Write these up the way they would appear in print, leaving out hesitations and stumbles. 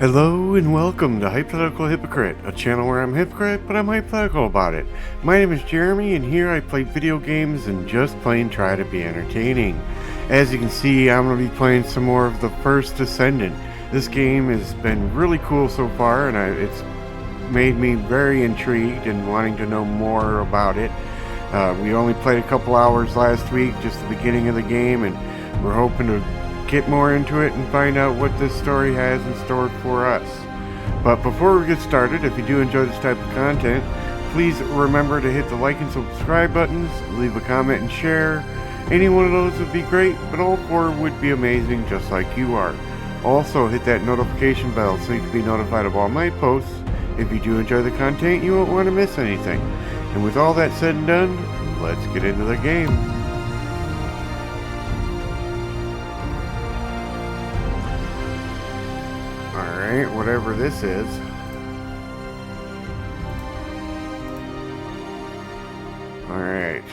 Hello and welcome to Hypothetical Hypocrite, a channel where I'm hypocrite, but I'm hypothetical about it. My name is Jeremy, and here I play video games and just plain try to be entertaining. As you can see, I'm going to be playing some more of the first Descendant. This game has been really cool so far, and it's made me very intrigued and wanting to know more about it. We only played a couple hours last week, just the beginning of the game, and we're hoping to get more into it and find out what this story has in store for us. But before we get started, if you do enjoy this type of content, please remember to hit the like and subscribe buttons, leave a comment and share. Any one of those would be great, but all four would be amazing, just like you are. Also hit that notification bell so you can be notified of all my posts. If you do enjoy the content, you won't want to miss anything. And with all that said and done, let's get into the game. Alright, whatever this is. Alright.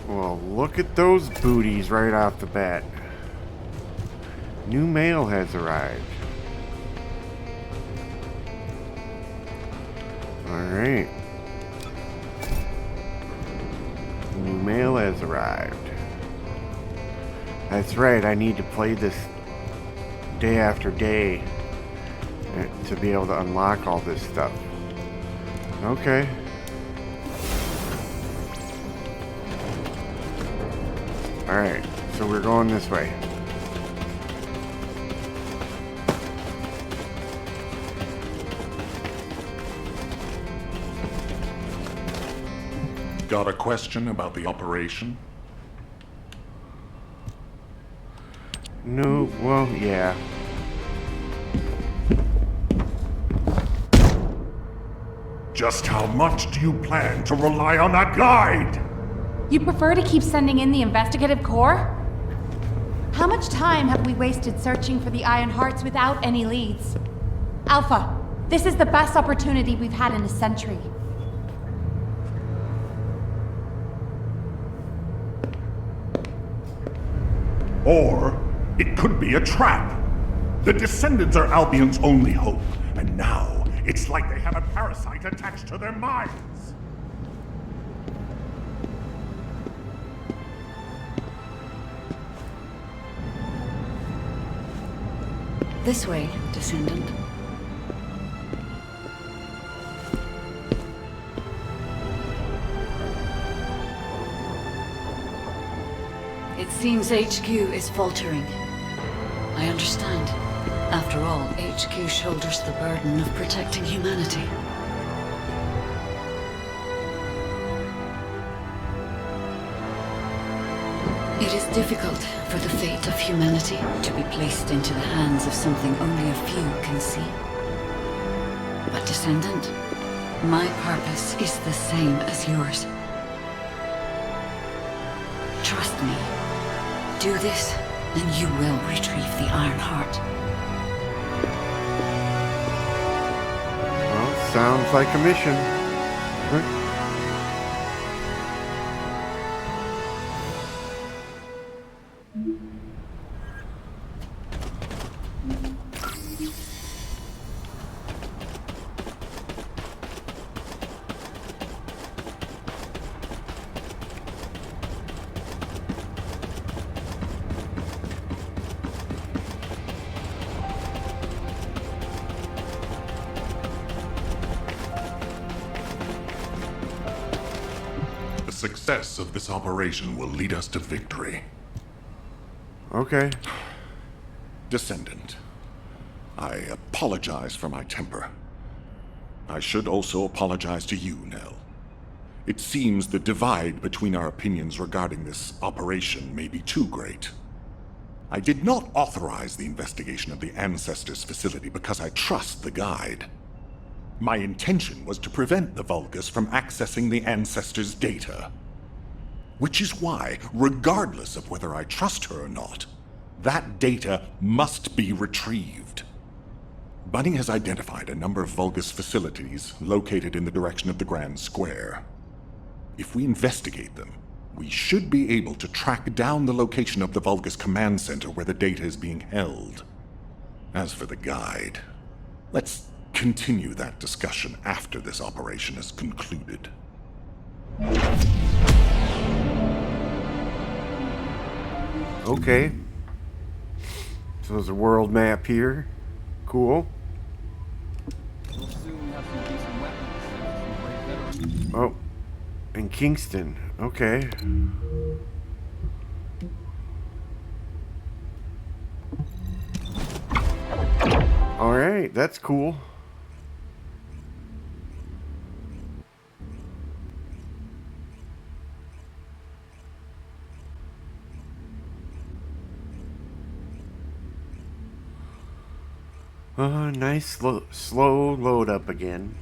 Well, look at those booties right off the bat. New mail has arrived. Alright. New mail has arrived. That's right, I need to play this day after day to be able to unlock all this stuff. Okay. Alright, so we're going this way. Got a question about the operation? No, well, yeah. Just how much do you plan to rely on that guide? You prefer to keep sending in the investigative corps? How much time have we wasted searching for the Iron Hearts without any leads? Alpha, this is the best opportunity we've had in a century. Or it could be a trap. The Descendants are Albion's only hope, and now it's like they have a parasite attached to their minds. This way, Descendant. It seems HQ is faltering. I understand. After all, HQ shoulders the burden of protecting humanity. It is difficult for the fate of humanity to be placed into the hands of something only a few can see. But Descendant, my purpose is the same as yours. Trust me. Do this, and you will retrieve the Iron Heart. Well, sounds like a mission. The success of this operation will lead us to victory. Okay. Descendant, I apologize for my temper. I should also apologize to you, Nell. It seems the divide between our opinions regarding this operation may be too great. I did not authorize the investigation of the Ancestors facility because I trust the guide. My intention was to prevent the Vulgus from accessing the Ancestors' data. Which is why, regardless of whether I trust her or not, that data must be retrieved. Bunny has identified a number of Vulgus facilities located in the direction of the Grand Square. If we investigate them, we should be able to track down the location of the Vulgus command center where the data is being held. As for the guide, let's continue that discussion after this operation is concluded. Okay. So there's a world map here. Cool. We'll soon have some decent weapons and some great veterans. Oh. In Kingston. Okay. Alright, that's cool. Nice slow load up again.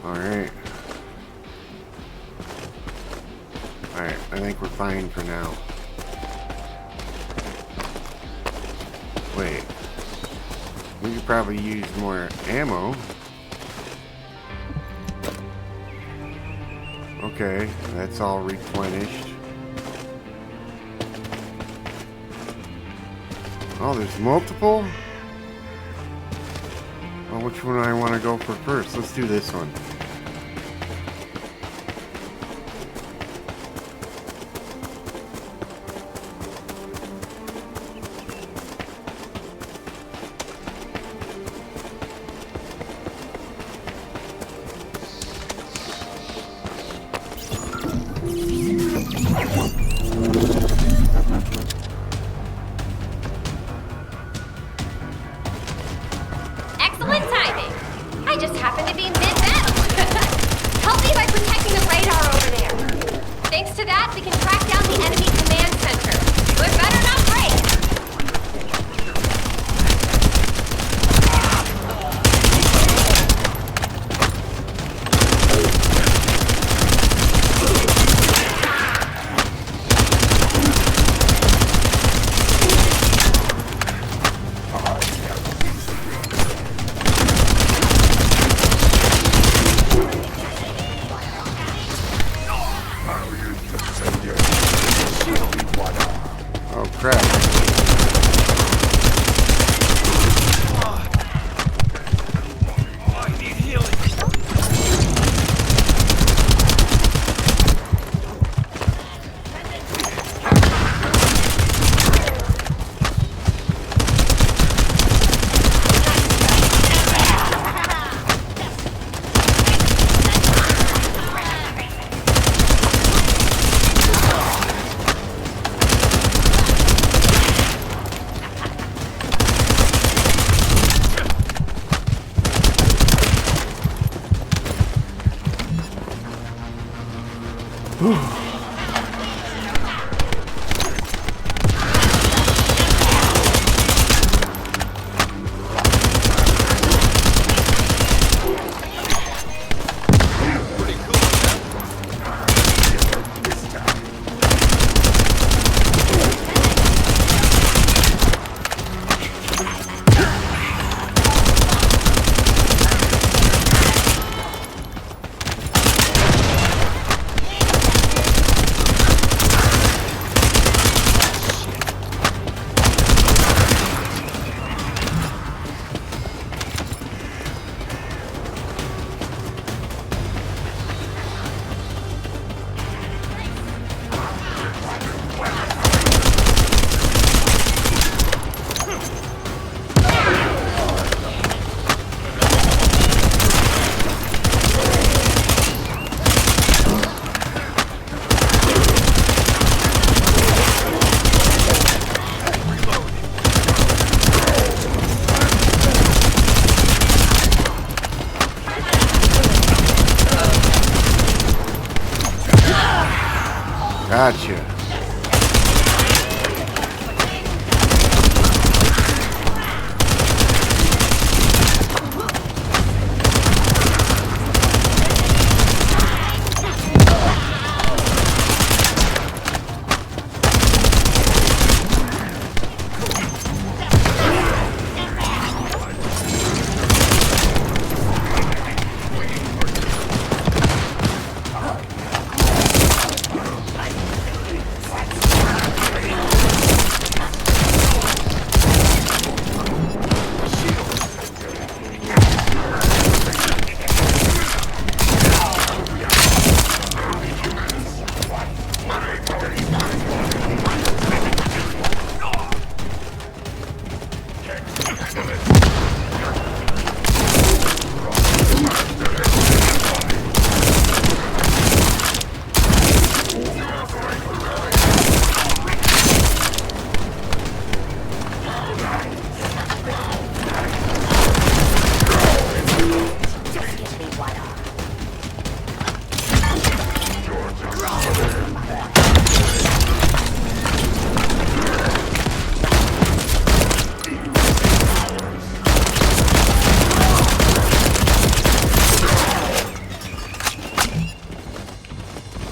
Alright. Alright, I think we're fine for now. Wait. We could probably use more ammo. Okay, that's all replenished. Oh, there's multiple? Well, which one do I want to go for first? Let's do this one. Excellent timing. I just happened to be mid-battle. Gotcha.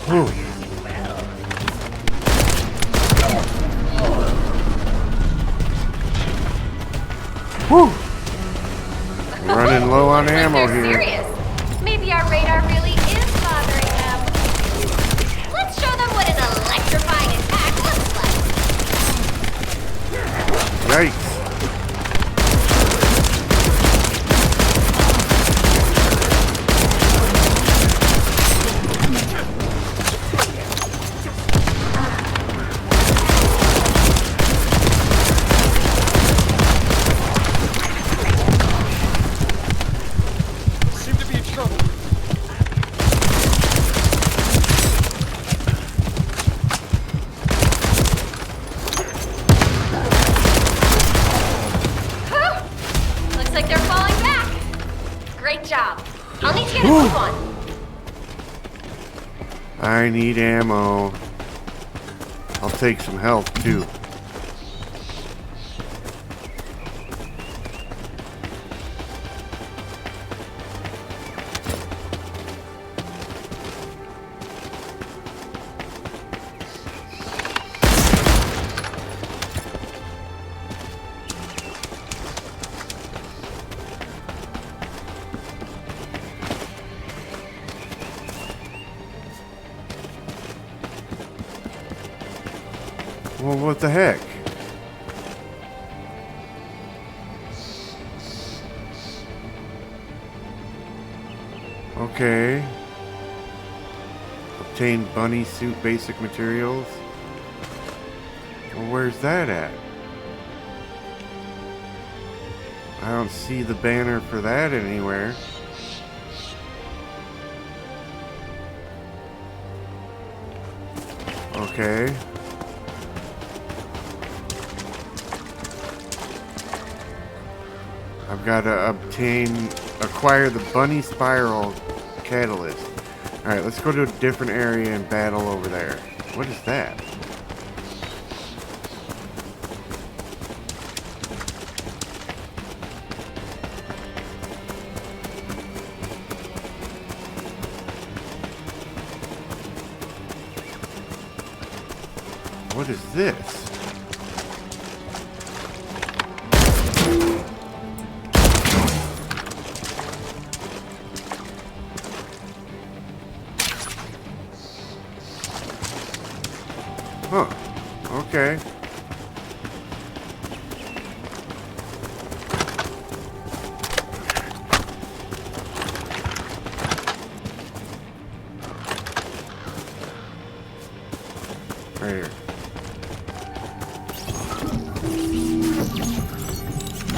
Whew. Whew. Running low on ammo They're here. serious. Maybe our radar really is bothering them. Let's show them what an electrifying attack looks like. Yikes. Seem to be in trouble. Looks like they're falling back. Great job. I'll need to get a move on. I need ammo. I'll take some health too. Well, what the heck? Okay. Obtain bunny suit basic materials. Well, where's that at? I don't see the banner for that anywhere. Okay. I've got to acquire the bunny spiral catalyst. Alright, let's go to a different area and battle over there. What is that? What is this? Huh. Okay. Right here.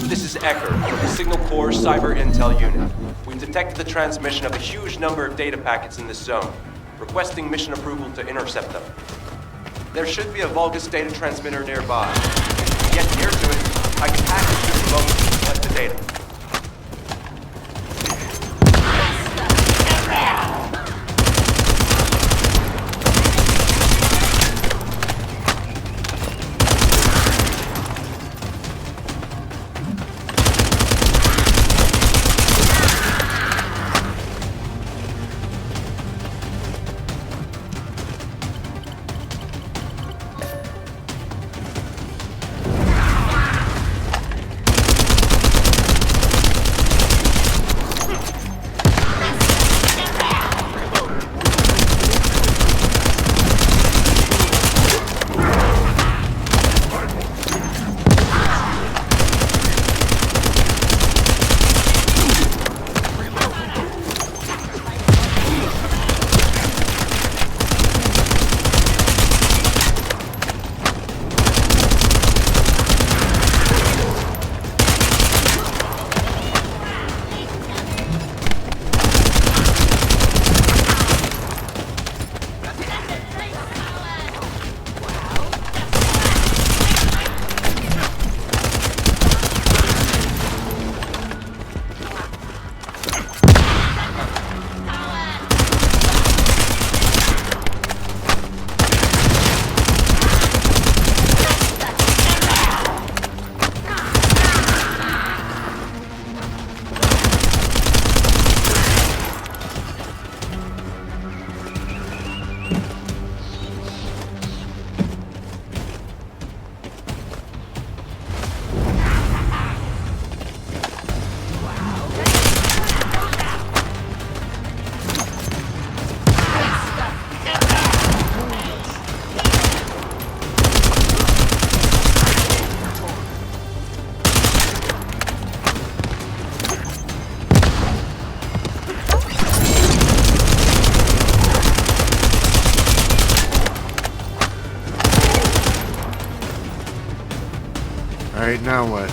This is Ecker from the Signal Corps Cyber Intel Unit. We've detected the transmission of a huge number of data packets in this zone, requesting mission approval to intercept them. There should be a Vulgus data transmitter nearby. If we get near to it, I can package this remote and collect the data. Alright, now what?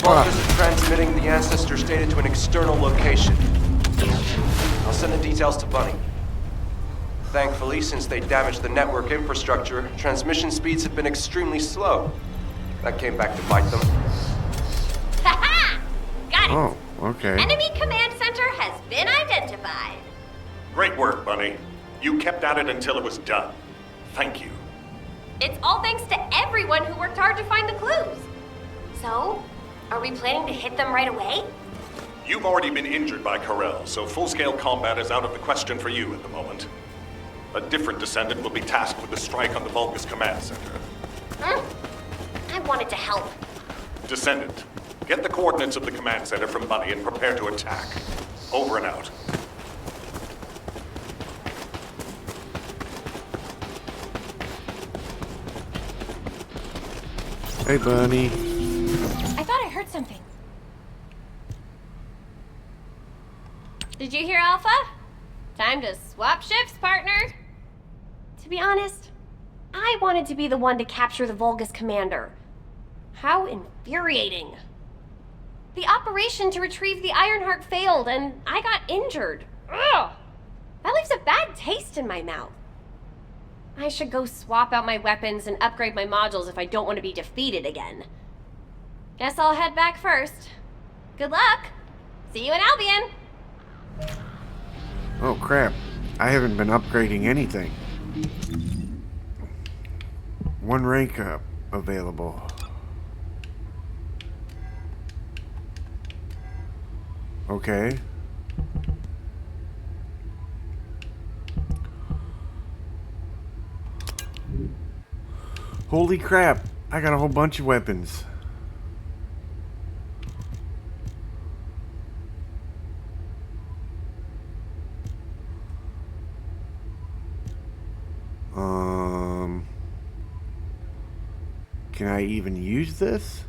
Vulgus is transmitting the Ancestor's data to an external location. I'll send the details to Bunny. Thankfully, since they damaged the network infrastructure, transmission speeds have been extremely slow. That came back to bite them. Haha! Got it! Oh, okay. Enemy command center has been identified. Great work, Bunny. You kept at it until it was done. Thank you. It's all thanks to everyone who worked hard to find the clues. So, are we planning to hit them right away? You've already been injured by Corel, so full-scale combat is out of the question for you at the moment. A different Descendant will be tasked with the strike on the Vulgus command center. I wanted to help. Descendant, get the coordinates of the command center from Bunny and prepare to attack. Over and out. Hey, Bunny. I thought I heard something. Did you hear, Alpha? Time to swap shifts, partner. To be honest, I wanted to be the one to capture the Vulgus commander. How infuriating. The operation to retrieve the Ironheart failed, and I got injured. Ugh! That leaves a bad taste in my mouth. I should go swap out my weapons and upgrade my modules if I don't want to be defeated again. Guess I'll head back first. Good luck! See you in Albion! Oh, crap. I haven't been upgrading anything. One rank up available. Okay. Holy crap. I got a whole bunch of weapons. Can I even use this?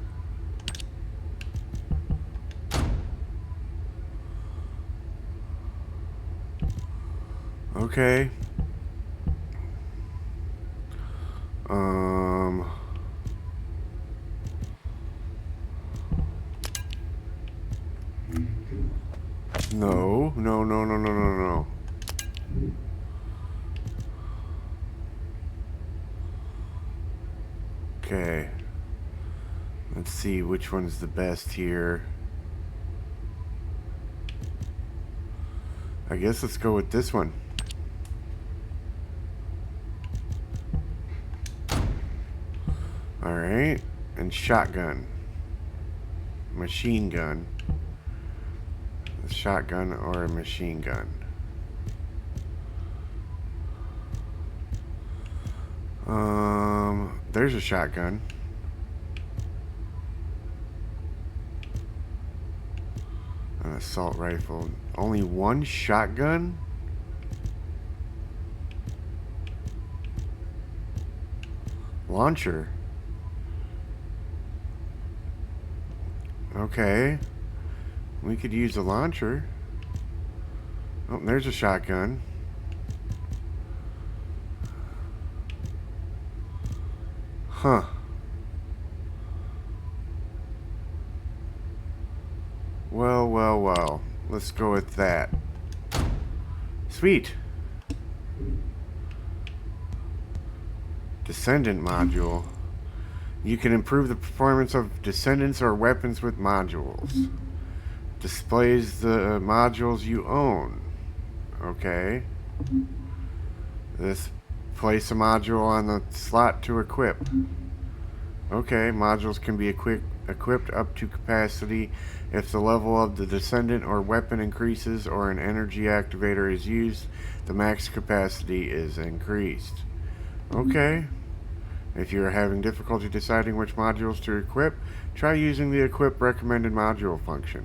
Okay. No, no, no, no, no, no, no. Okay. Let's see which one's the best here. I guess let's go with this one. Alright. And shotgun. Machine gun. A shotgun or a machine gun. There's a shotgun. An assault rifle. Only one shotgun? Launcher. Okay. We could use a launcher. Oh, there's a shotgun. Huh. Well, well, well. Let's go with that. Sweet. Descendant module. You can improve the performance of descendants or weapons with modules. Displays the modules you own. Okay. This place a module on the slot to equip. Okay, modules can be equipped up to capacity if the level of the descendant or weapon increases or an energy activator is used, the max capacity is increased. Okay. If you are having difficulty deciding which modules to equip, try using the equip recommended module function.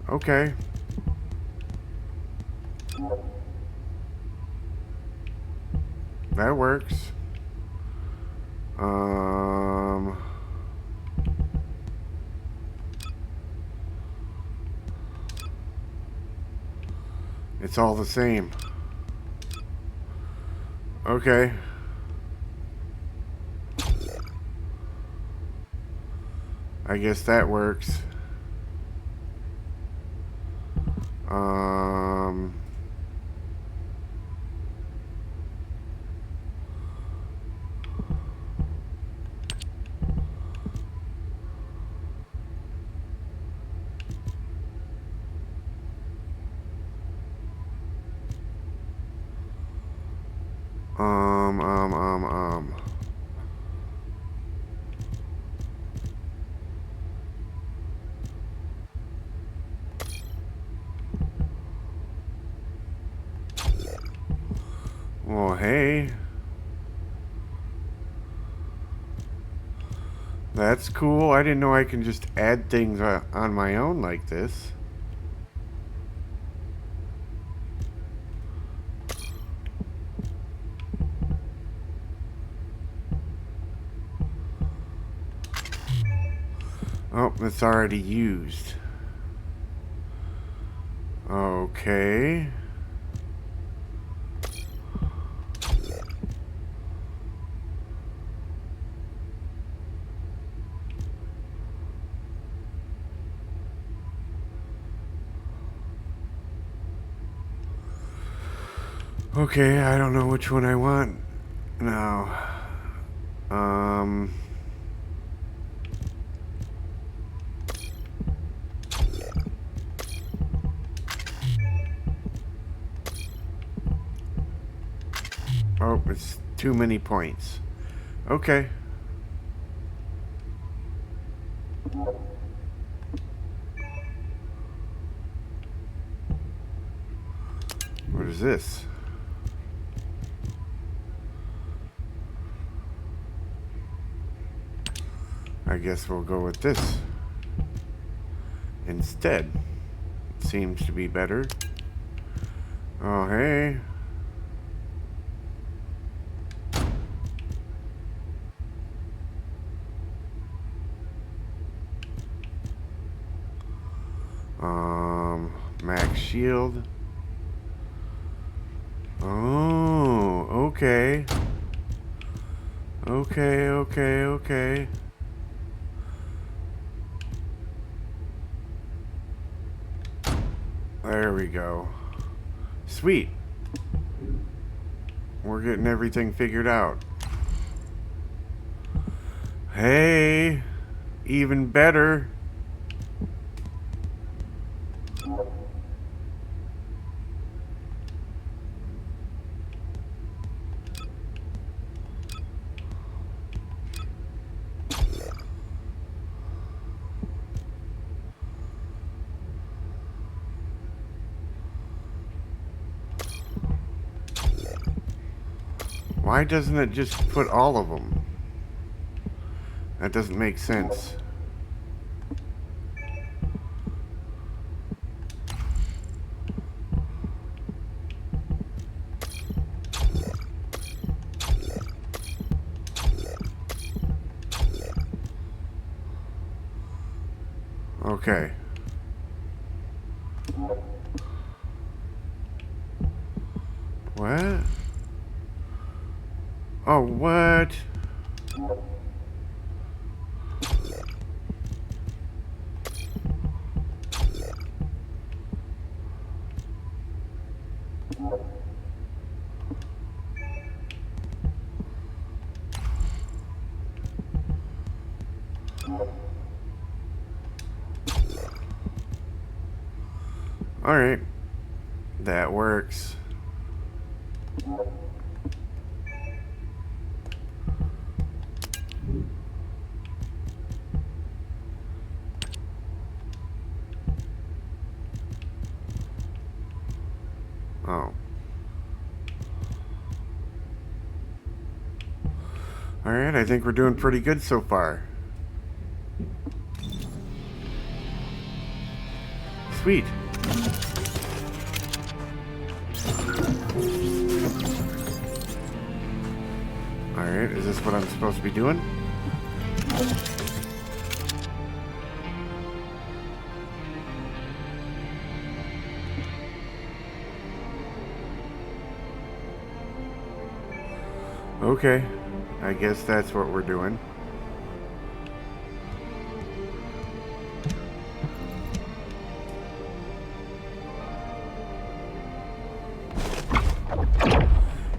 Okay. That works. It's all the same. Okay. I guess that works. Well, hey. That's cool. I didn't know I can just add things on my own like this. Oh, it's already used. Okay. Okay, I don't know which one I want now. Oh, it's too many points. Okay. What is this? I guess we'll go with this instead. Seems to be better. Oh, hey. Max shield. Oh, okay. Okay, okay, okay. There we go. Sweet. We're getting everything figured out. Hey, even better. Why doesn't it just put all of them? That doesn't make sense. Okay. What? Oh, what? All right. That works. Oh. Alright, I think we're doing pretty good so far. Sweet. Alright, is this what I'm supposed to be doing? Okay, I guess that's what we're doing.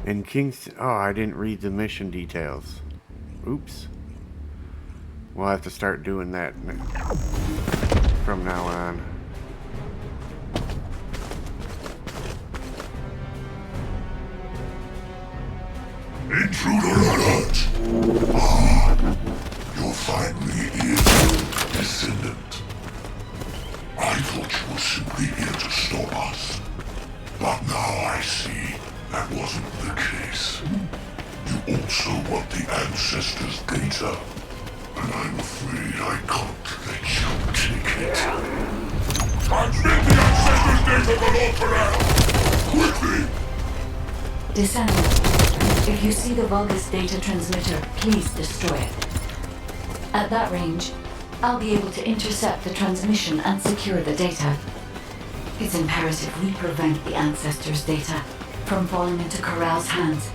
In Kingston... Oh, I didn't read the mission details. Oops. We'll have to start doing that from now on. Intruder alert! Ah, you're finally here, Descendant. I thought you were simply here to stop us. But now I see that wasn't the case. You also want the Ancestors' data, and I'm afraid I can't let you take it. Transmit the Ancestors' data below Corral! Quickly! Descendant, if you see the Vulgus data transmitter, please destroy it. At that range, I'll be able to intercept the transmission and secure the data. It's imperative we prevent the Ancestors' data from falling into Corral's hands.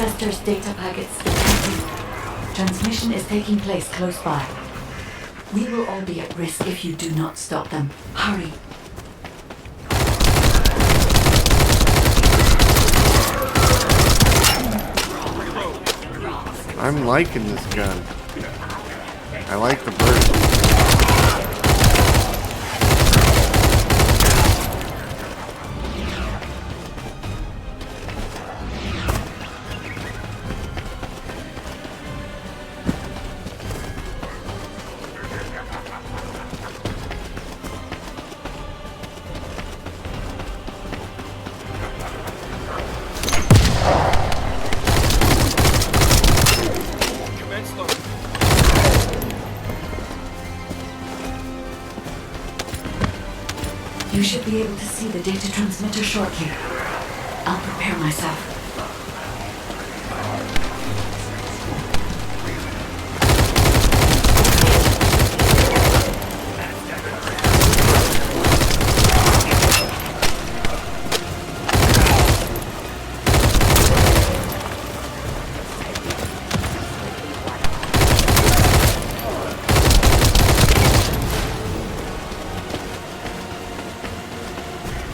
Ancestors' data packets detected. Transmission is taking place close by. We will all be at risk if you do not stop them. Hurry. I'm liking this gun. I like the burst. You should be able to see the data transmitter shortly. I'll prepare myself.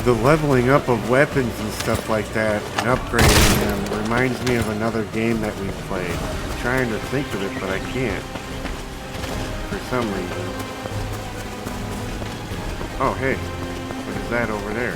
The leveling up of weapons and stuff like that and upgrading them reminds me of another game that we played. I'm trying to think of it, but I can't. For some reason. Oh, hey. What is that over there?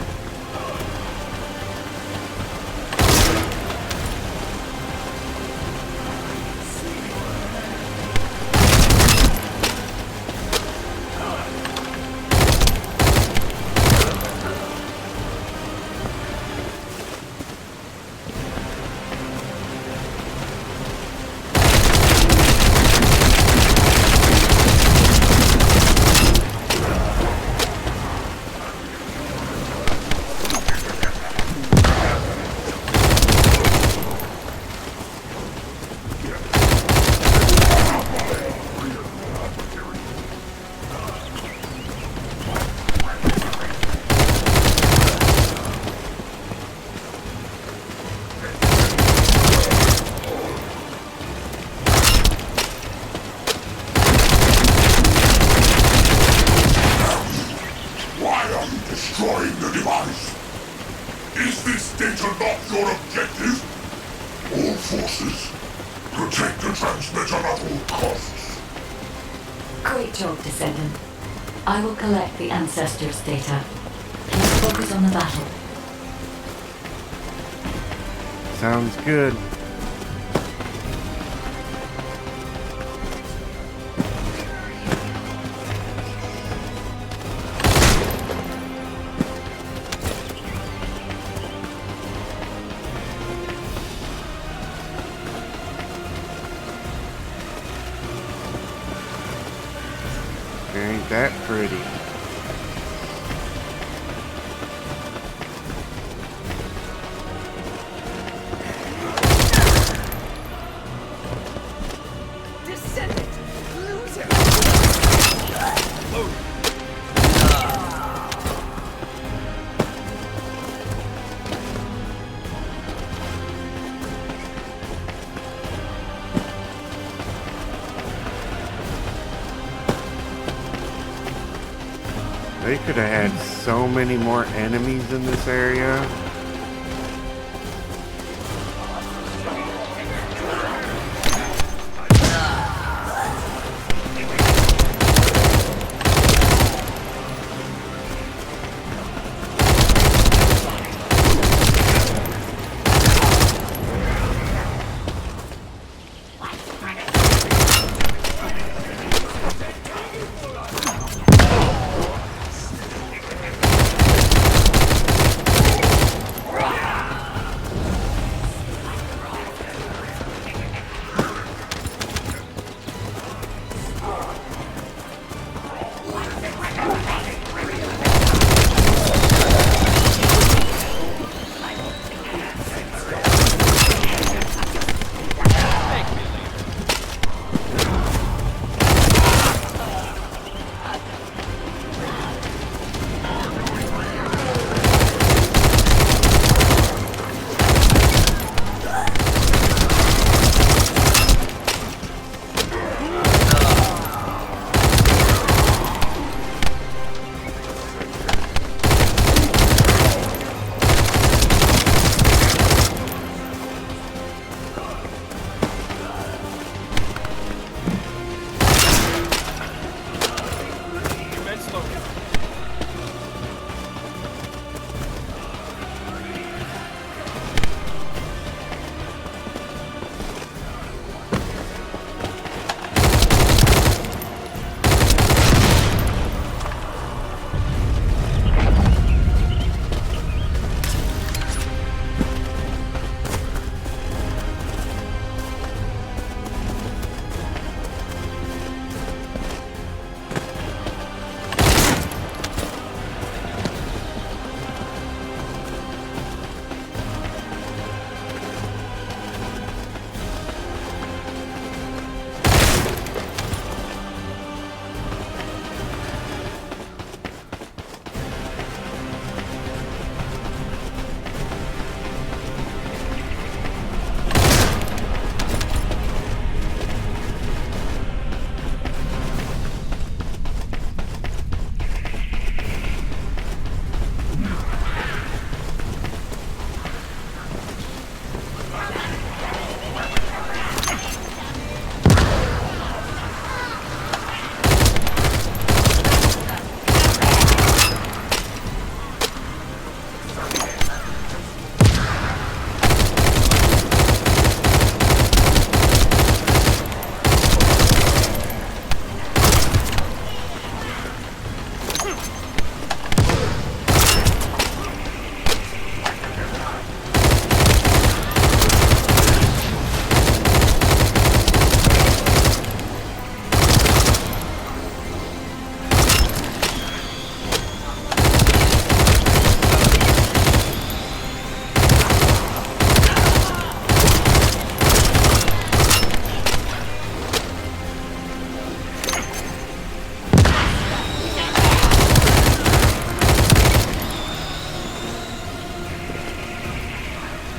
Destroying the device. Is this data not your objective? All forces, protect the transmitter at all costs. Great job, Descendant. I will collect the Ancestors' data. Let's focus on the battle. Sounds good. Ain't that pretty? Descendant! Loser! They could have had so many more enemies in this area.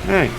Nice.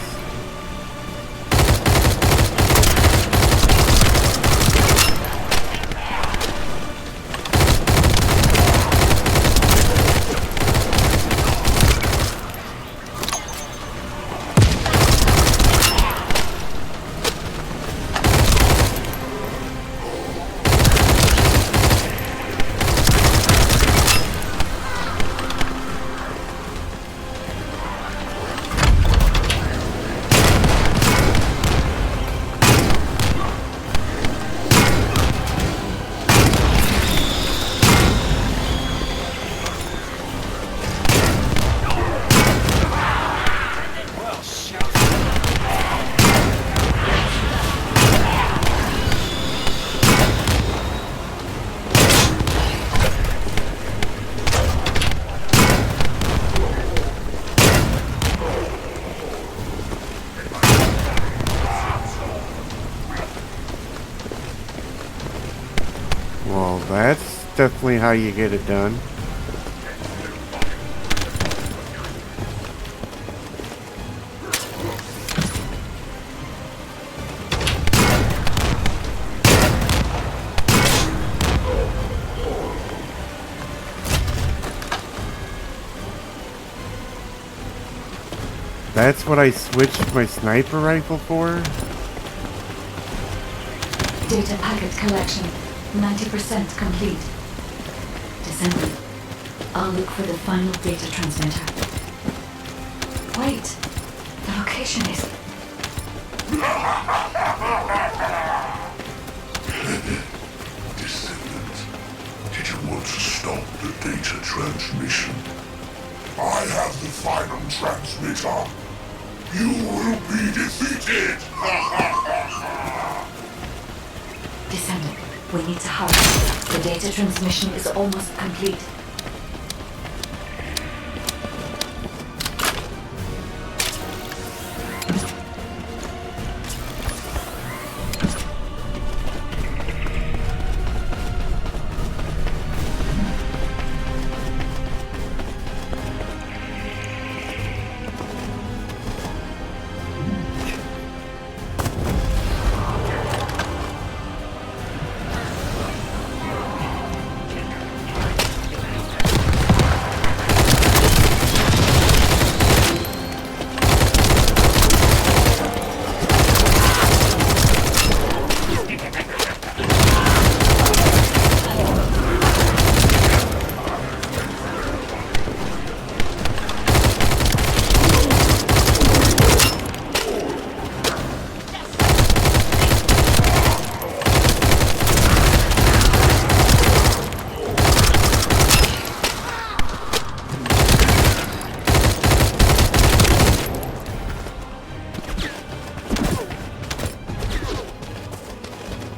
Well, that's definitely how you get it done. That's what I switched my sniper rifle for? Data packet collection, 90% complete. Descendant, I'll look for the final data transmitter. Wait, the location is... Descendant, did you want to stop the data transmission? I have the final transmitter. You will be defeated! Descendant, we need to hurry. The data transmission is almost complete.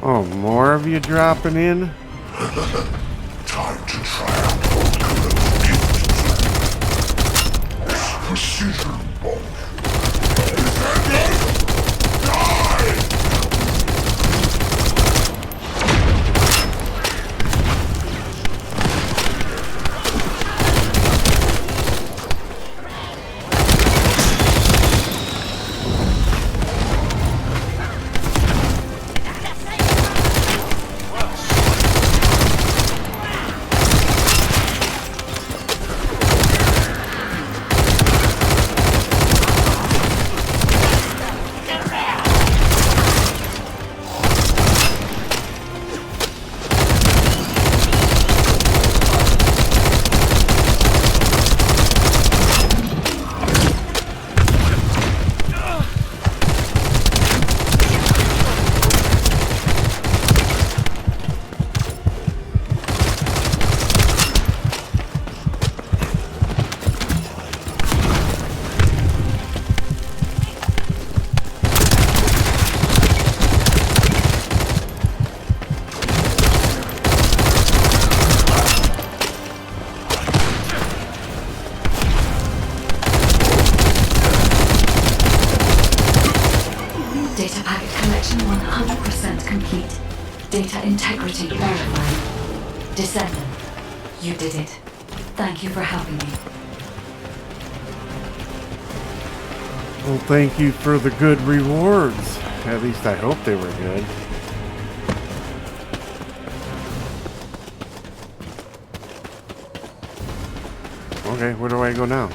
Oh, more of you dropping in? Time to try out what corrosive precision bomb. Descendant! Die! Data packet collection 100% complete. Data integrity verified. Descendant, you did it. Thank you for helping me. Well, thank you for the good rewards. At least I hope they were good. Okay, where do I go now?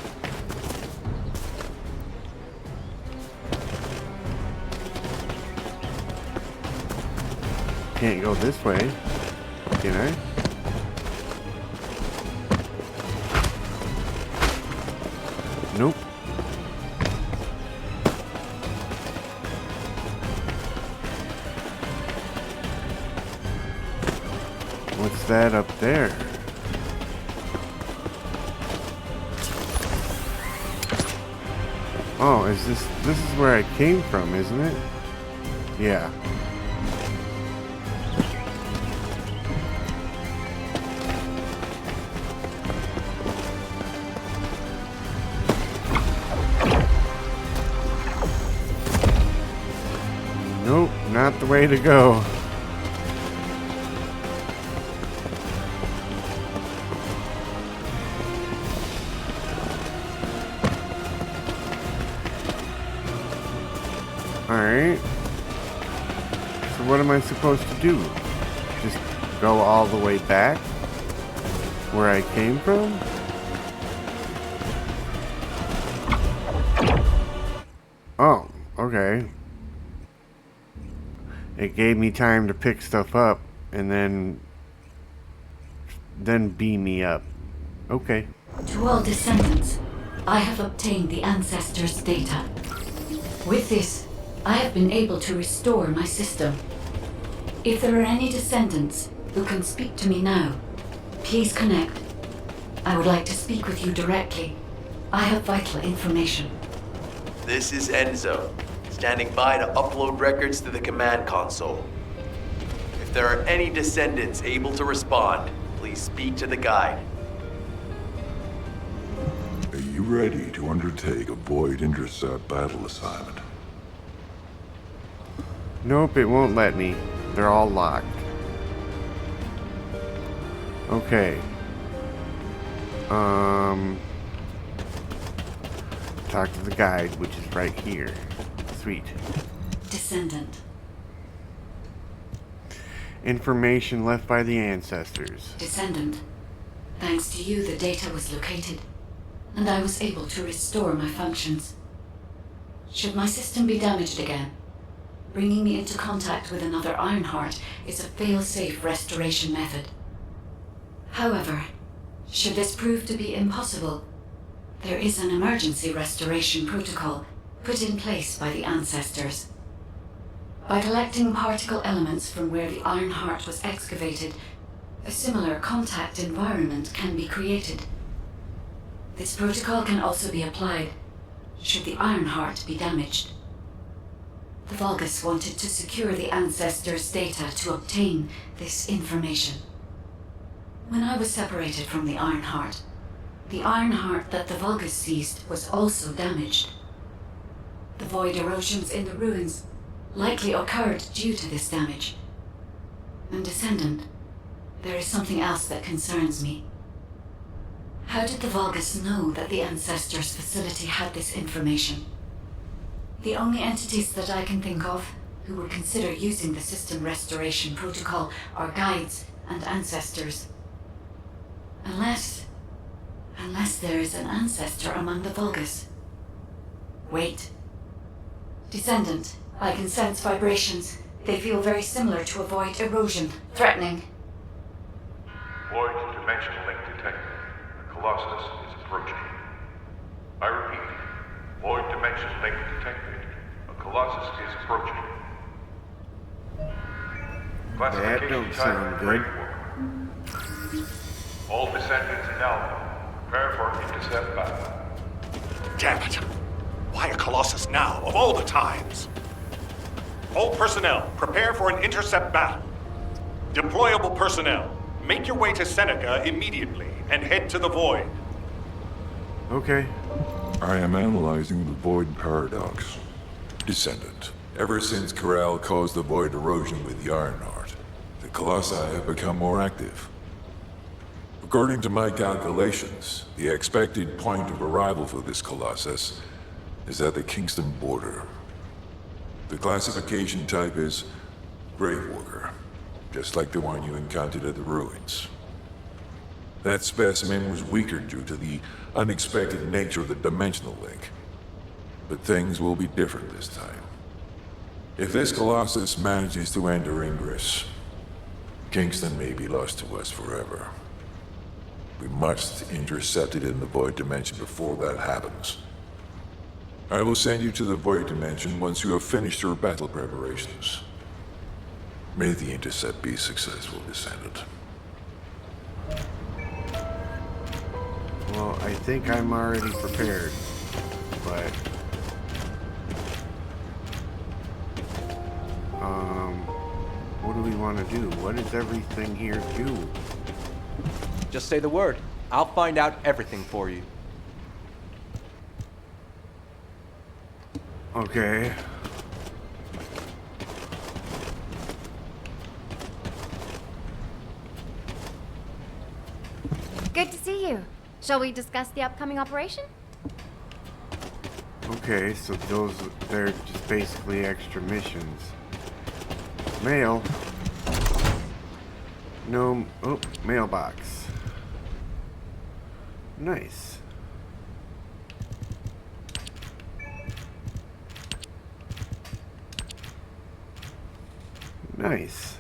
Can't go this way, can I? Nope. What's that up there? Oh, is this is where I came from, isn't it? Yeah. Nope, not the way to go. Alright. So what am I supposed to do? Just go all the way back? Where I came from? Oh, okay. It gave me time to pick stuff up and then beam me up. Okay. To all descendants, I have obtained the ancestors' data. With this, I have been able to restore my system. If there are any descendants who can speak to me now, please connect. I would like to speak with you directly. I have vital information. This is Enzo, standing by to upload records to the command console. If there are any descendants able to respond, please speak to the guide. Are you ready to undertake a Void Intercept battle assignment? Nope, it won't let me. They're all locked. Okay. Talk to the guide, which is right here. Sweet. Descendant. Information left by the ancestors. Descendant. Thanks to you, the data was located, and I was able to restore my functions. Should my system be damaged again, bringing me into contact with another Ironheart is a fail-safe restoration method. However, should this prove to be impossible, there is an emergency restoration protocol put in place by the ancestors. By collecting particle elements from where the Ironheart was excavated, a similar contact environment can be created. This protocol can also be applied should the Ironheart be damaged. The Vulgus wanted to secure the ancestors' data to obtain this information. When I was separated from the Ironheart that the Vulgus seized was also damaged. The void erosions in the ruins likely occurred due to this damage. And Descendant, there is something else that concerns me. How did the Vulgus know that the Ancestors facility had this information? The only entities that I can think of who would consider using the system restoration protocol are guides and ancestors. Unless there is an ancestor among the Vulgus. Wait. Descendant, I can sense vibrations. They feel very similar to a void erosion. Threatening. Void dimensional link detected. The Colossus is approaching. I repeat, void dimension link detected. A Colossus is approaching. That don't sound good. All descendants in Alpha, prepare for intercept battle. Damn it! Why a Colossus now, of all the times? All personnel, prepare for an intercept battle. Deployable personnel, make your way to Seneca immediately and head to the Void. Okay. I am analyzing the Void paradox. Descendant. Ever since Corral caused the Void erosion with the Ironheart, the Colossi have become more active. According to my calculations, the expected point of arrival for this Colossus is at the Kingston border. The classification type is Gravewalker, just like the one you encountered at the ruins. That specimen was weaker due to the unexpected nature of the dimensional link. But things will be different this time. If this Colossus manages to enter Ingress, Kingston may be lost to us forever. We must intercept it in the Void Dimension before that happens. I will send you to the Void Dimension once you have finished your battle preparations. May the intercept be successful, Descendant. Well, I think I'm already prepared, but... what do we want to do? What does everything here do? Just say the word. I'll find out everything for you. Okay. Good to see you. Shall we discuss the upcoming operation? Okay, so they're just basically extra missions. Mail. No, oh, mailbox. Nice. Nice.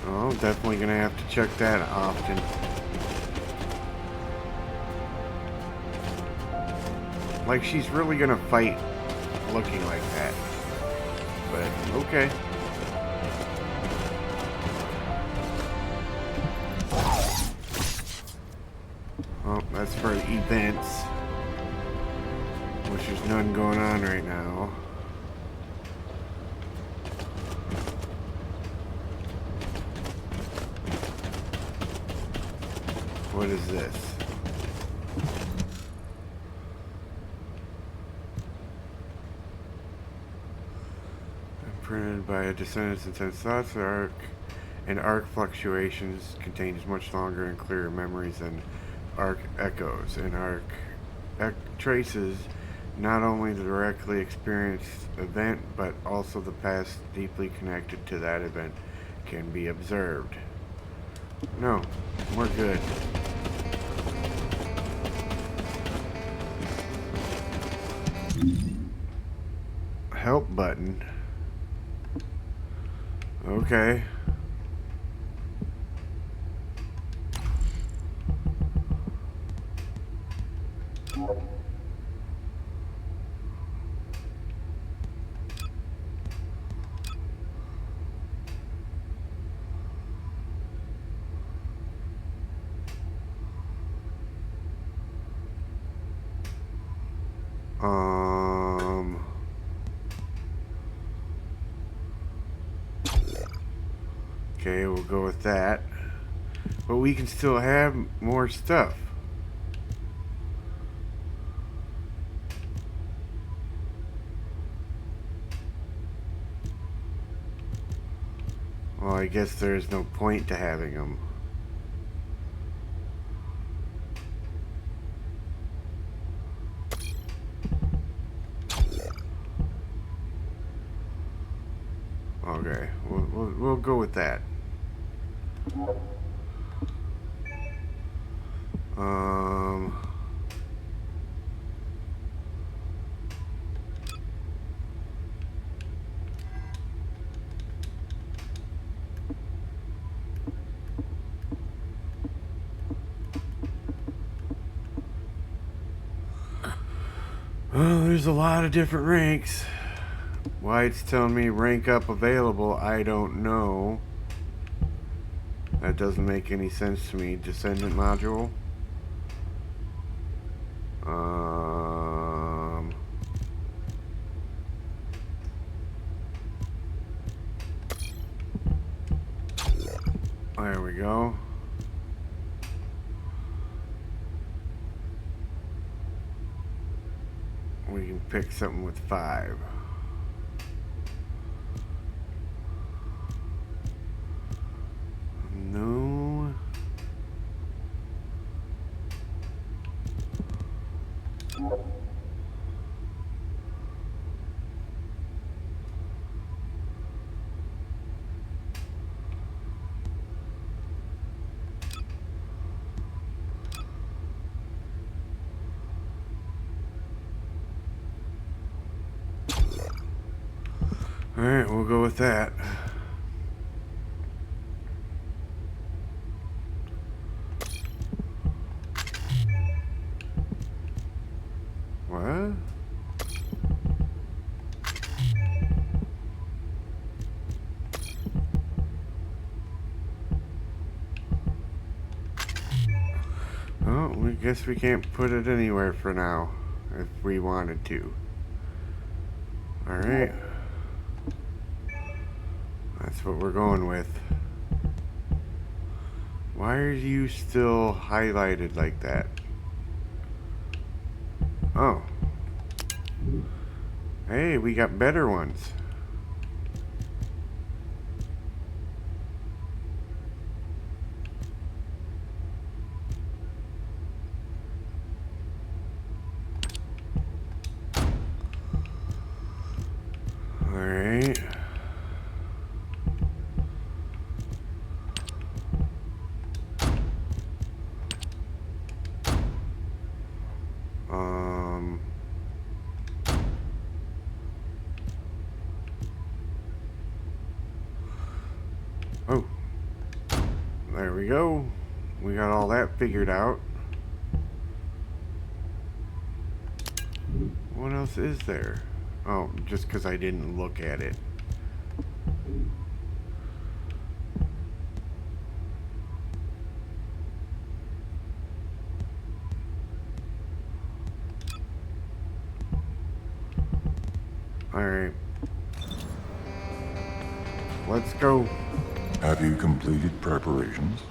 Oh, definitely gonna have to check that often. Like she's really gonna fight looking like that. But okay. Oh, that's for events. Which there's none going on right now. What is this? Printed by a Descendant's intense thoughts, and arc fluctuations contains much longer and clearer memories than arc echoes. And arc traces not only the directly experienced event, but also the past deeply connected to that event can be observed. No, we're good. Help button. Okay. Okay, we'll go with that. But we can still have more stuff. Well, I guess there's no point to having them. Okay, we'll go with that. Well, there's a lot of different ranks. Why it's telling me rank up available, I don't know. That doesn't make any sense to me. Descendant module. There we go. We can pick something with 5. No. Alright, we'll go with that. What? Oh, we guess we can't put it anywhere for now, if we wanted to. Alright. That's what we're going with. Why are you still highlighted like that? Oh. Hey, we got better ones. Alright. Oh, there we go. We got all that figured out. What else is there? Oh, just because I didn't look at it. Alright. Let's go. Have you completed preparations?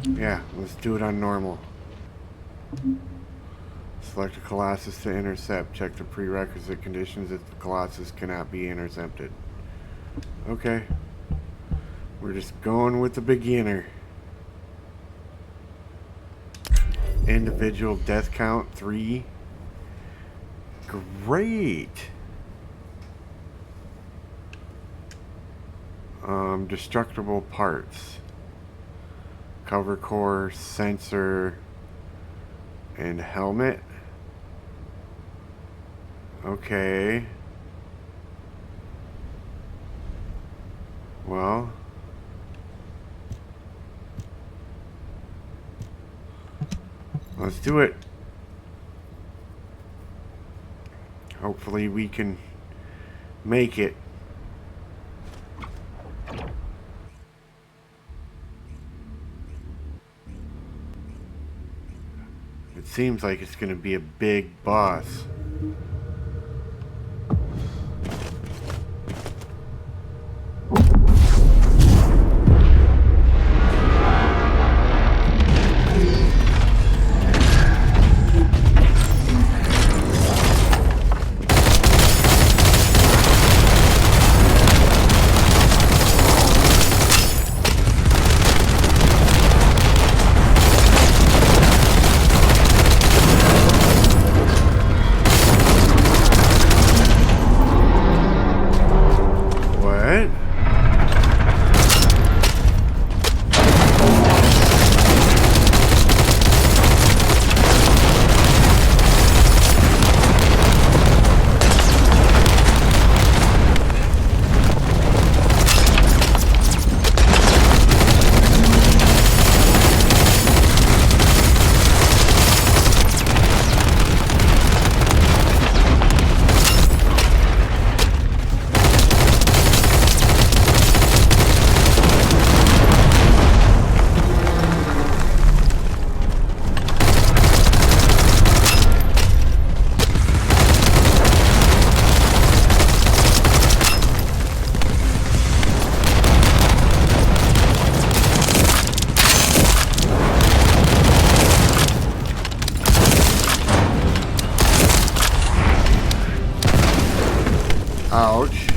Yeah, let's do it on normal. Select a Colossus to intercept. Check the prerequisite conditions if the Colossus cannot be intercepted. Okay. We're just going with the beginner. Individual death count 3. Great. Destructible parts. Cover core, sensor, and helmet. Okay. Well. Let's do it. Hopefully we can make it. It seems like it's going to be a big boss. Ouch.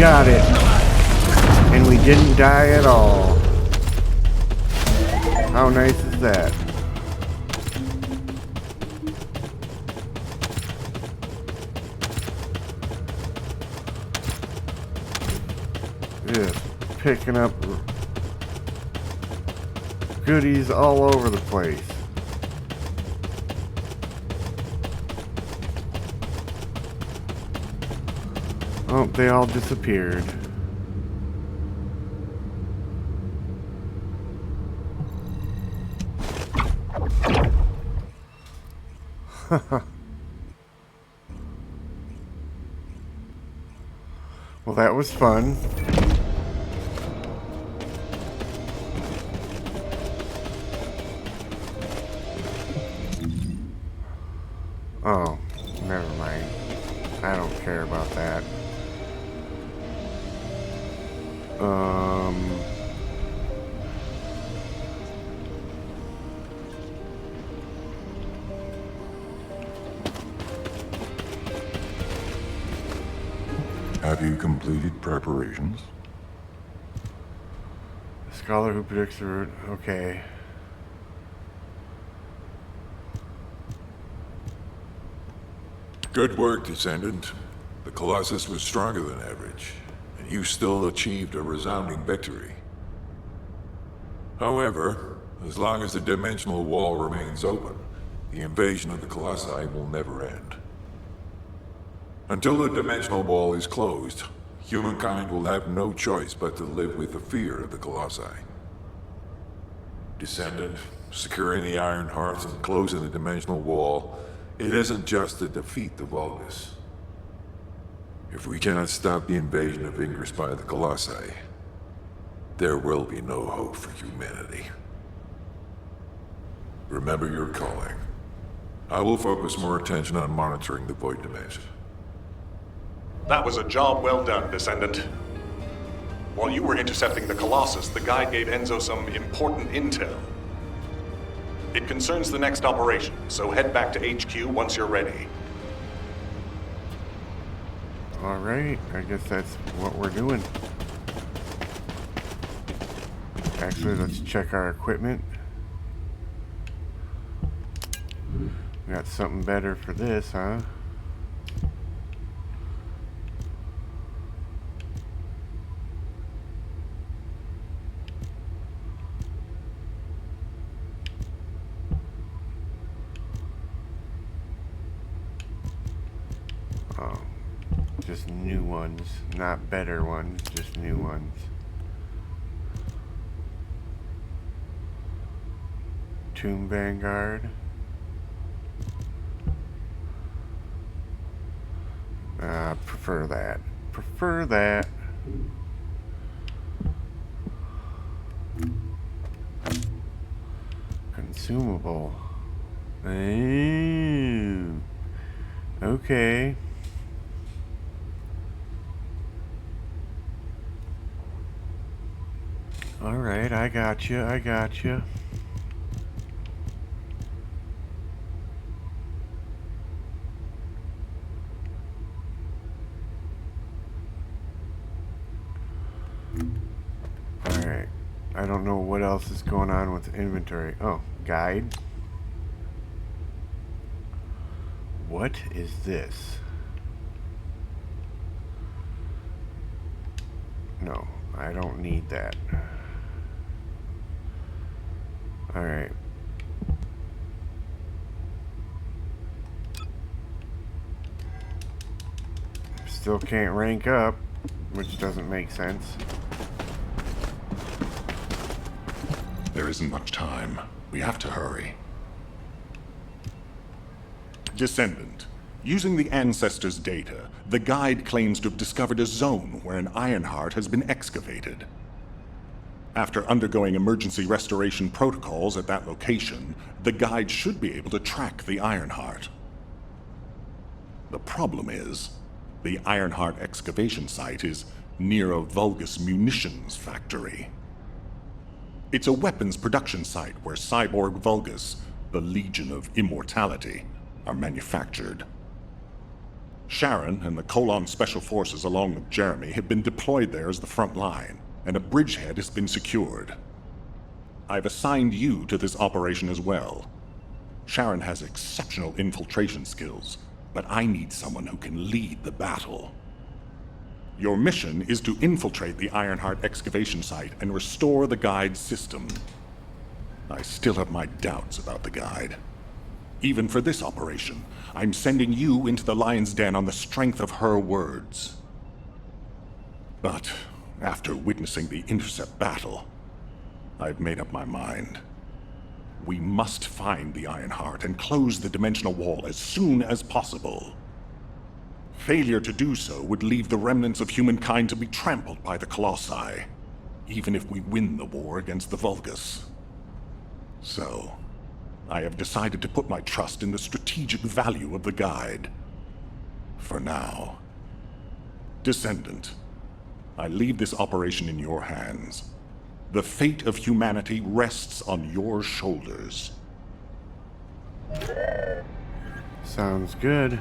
got it. And we didn't die at all. How nice is that? Just picking up goodies all over the place. Oh, they all disappeared. Well, that was fun. Oh, never mind. I don't care about that. Have you completed preparations? Scholar who predicts the route. Okay. Good work, Descendant. The Colossus was stronger than average, and you still achieved a resounding victory. However, as long as the dimensional wall remains open, the invasion of the Colossi will never end. Until the dimensional wall is closed, humankind will have no choice but to live with the fear of the Colossi. Descendant, securing the Iron Hearts and closing the dimensional wall, it isn't just to defeat the Vulgus. If we cannot stop the invasion of Ingress by the Colossi, there will be no hope for humanity. Remember your calling. I will focus more attention on monitoring the Void Dimension. That was a job well done, Descendant. While you were intercepting the Colossus, the guide gave Enzo some important intel. It concerns the next operation, so head back to HQ once you're ready. Alright, I guess that's what we're doing. Actually, let's check our equipment. We got something better for this, huh? Oh, just new ones, not better ones, just new ones. Tomb Vanguard. Prefer that. Prefer that. Consumable. Ooh. Okay. Alright, I got you. I got you. Alright. I don't know what else is going on with inventory. Oh, guide. What is this? No, I don't need that. Alright. Still can't rank up, which doesn't make sense. There isn't much time. We have to hurry. Descendant. Using the Ancestors' data, the guide claims to have discovered a zone where an Ironheart has been excavated. After undergoing emergency restoration protocols at that location, the guide should be able to track the Ironheart. The problem is, the Ironheart excavation site is near a Vulgus munitions factory. It's a weapons production site where cyborg Vulgus, the Legion of Immortality, are manufactured. Sharon and the Colon Special Forces, along with Jeremy, have been deployed there as the front line, and a bridgehead has been secured. I've assigned you to this operation as well. Sharon has exceptional infiltration skills, but I need someone who can lead the battle. Your mission is to infiltrate the Ironheart excavation site and restore the Guide's system. I still have my doubts about the Guide. Even for this operation, I'm sending you into the Lion's Den on the strength of her words. But after witnessing the Intercept battle, I've made up my mind. We must find the Ironheart and close the dimensional wall as soon as possible. Failure to do so would leave the remnants of humankind to be trampled by the Colossi, even if we win the war against the Vulgus. So, I have decided to put my trust in the strategic value of the Guide. For now. Descendant, I leave this operation in your hands. The fate of humanity rests on your shoulders. Sounds good.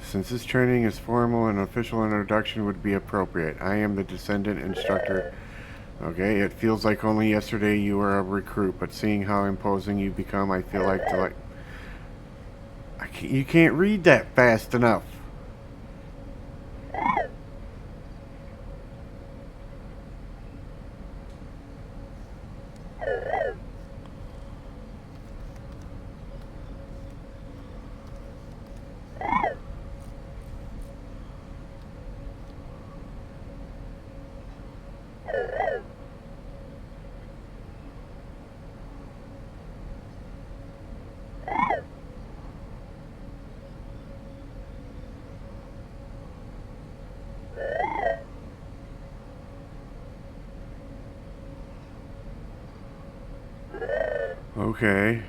Since this training is formal, an official introduction would be appropriate. I am the Descendant instructor. Okay, it feels like only yesterday you were a recruit, but seeing how imposing you become, I feel like you can't read that fast enough. Okay.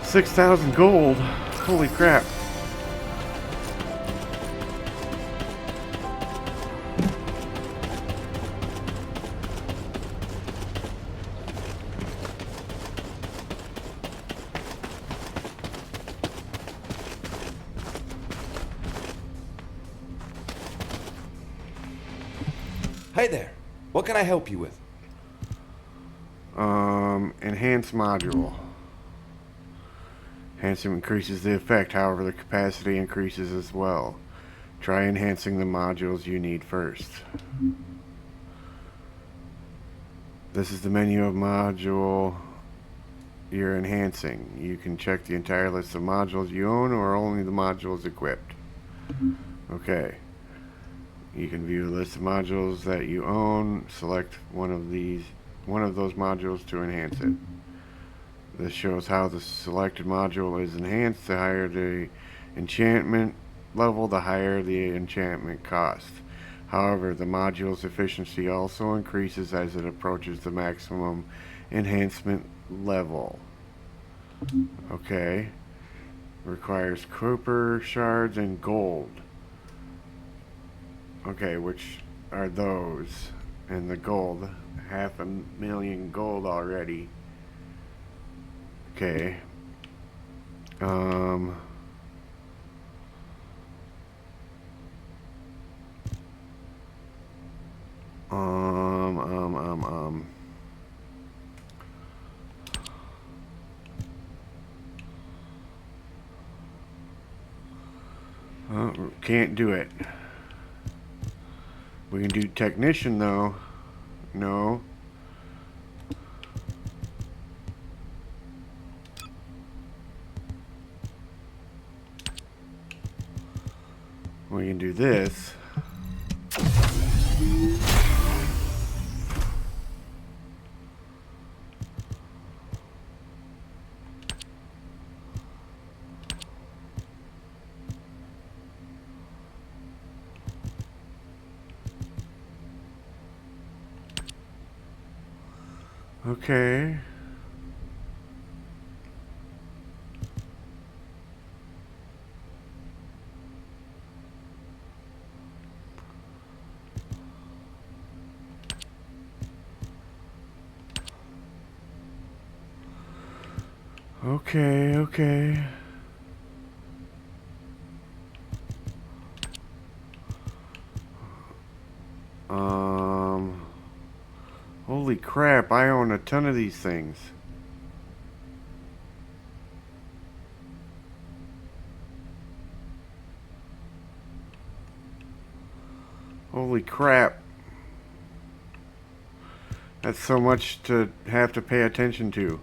$6,000 gold. Holy crap. Hi there. What can I help you with? Enhance module. Enhancement increases the effect, however the capacity increases as well. Try enhancing the modules you need first. This is the menu of module you're enhancing. You can check the entire list of modules you own or only the modules equipped. Okay. You can view the list of modules that you own. Select one of those modules to enhance it. This shows how the selected module is enhanced. The higher the enchantment level, the higher the enchantment cost. However, the module's efficiency also increases as it approaches the maximum enhancement level. Okay. Requires copper shards and gold. Okay, which are those? And the gold. 500,000 gold already. Okay. Can't do it. We can do technician though. No. We can do this. Okay. Okay. Holy crap, I own a ton of these things. Holy crap. That's so much to have to pay attention to.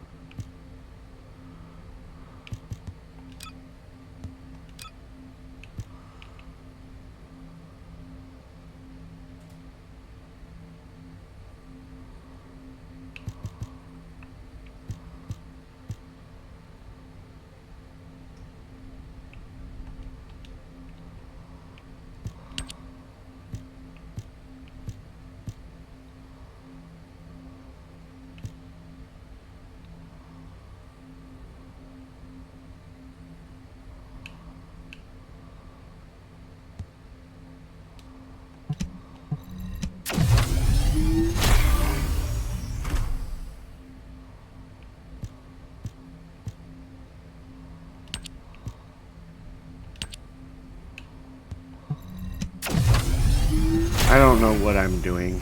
I don't know what I'm doing.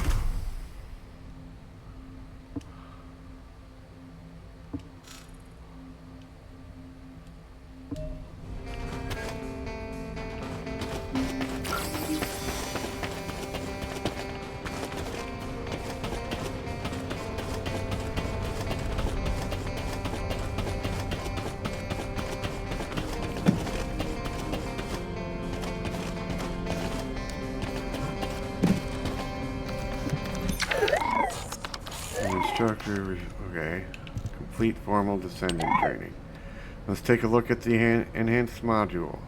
Instructor, okay. Complete formal Descendant training. Let's take a look at the enhanced module.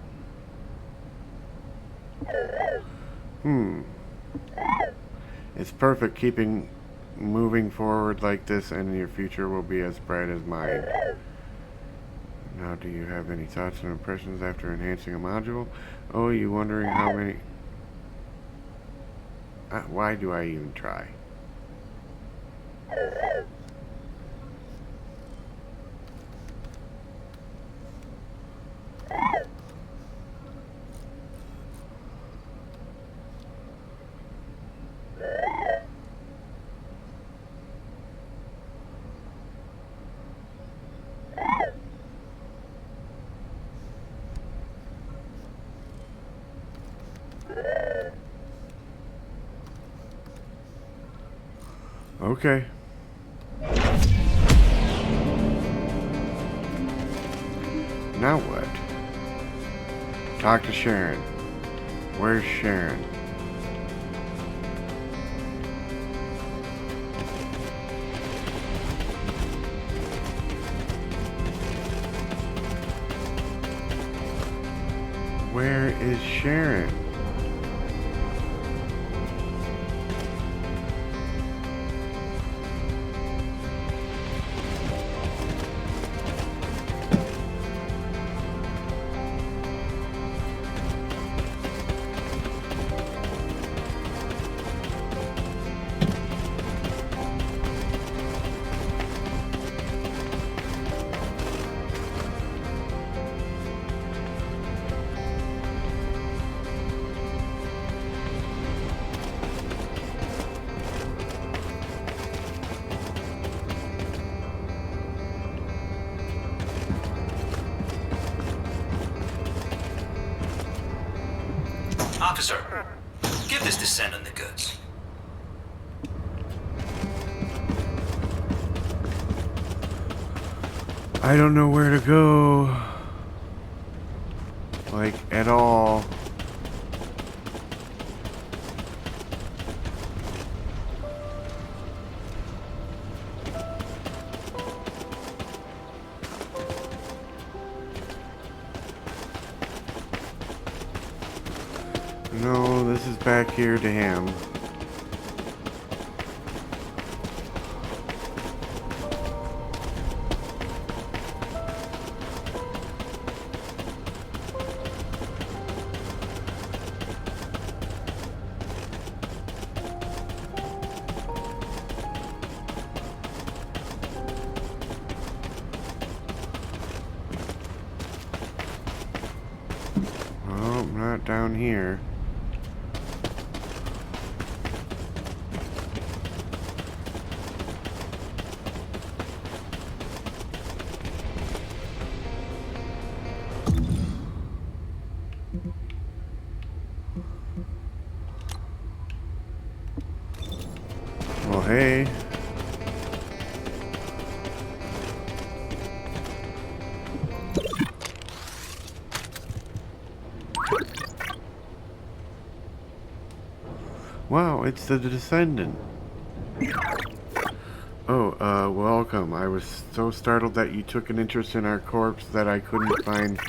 It's perfect. Keeping moving forward like this, and your future will be as bright as mine. Now, do you have any thoughts and impressions after enhancing a module? Oh, you wondering how many... why do I even try? Okay. Now what? Talk to Sharon. Where's Sharon? Where is Sharon? Officer, give this Descendant the goods. I don't know where to go. Like, at all. No, this is back here to him. down here. Well, hey. Wow, it's the Descendant. Oh, welcome. I was so startled that you took an interest in our corpse that I couldn't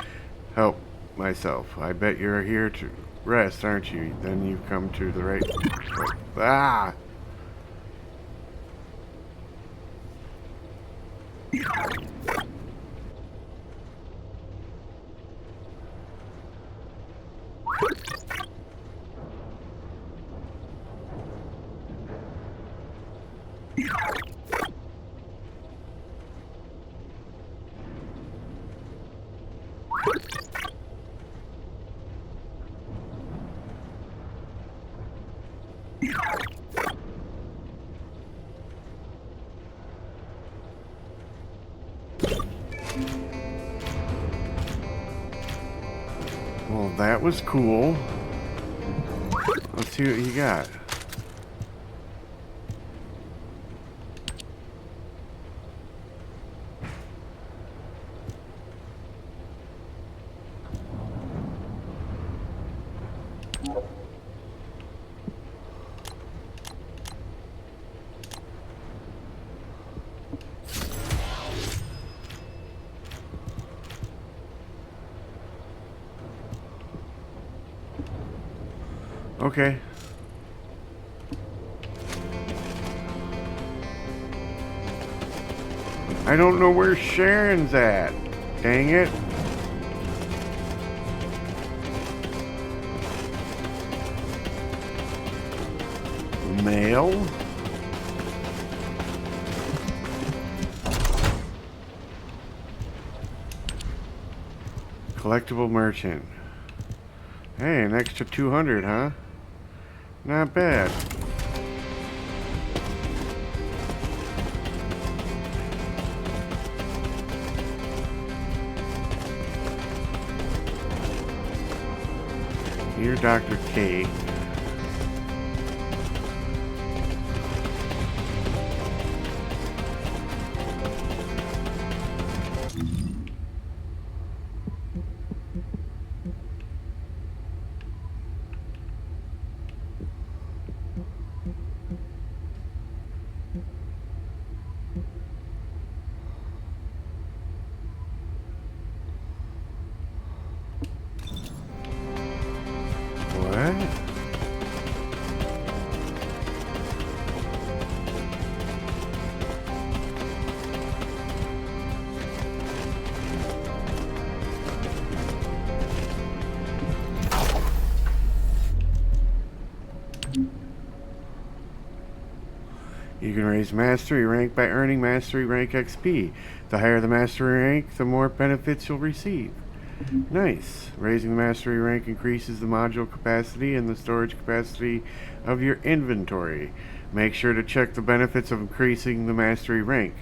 help myself. I bet you're here to rest, aren't you? Then you've come to the right place. Ah! Well, that was cool. Let's see what you got. Okay. I don't know where Sharon's at. Dang it. Mail? Collectible merchant. Hey, an extra 200, huh? Not bad. You're Dr. K. You can raise mastery rank by earning mastery rank XP. The higher the mastery rank, the more benefits you'll receive. Nice. Raising the mastery rank increases the module capacity and the storage capacity of your inventory. Make sure to check the benefits of increasing the mastery rank.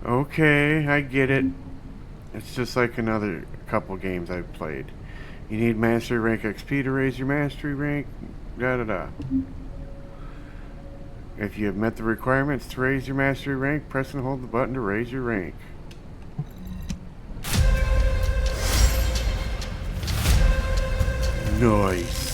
Okay, I get it. It's just like another couple games I've played. You need mastery rank XP to raise your mastery rank. Da-da-da. If you have met the requirements to raise your mastery rank, press and hold the button to raise your rank. Nice.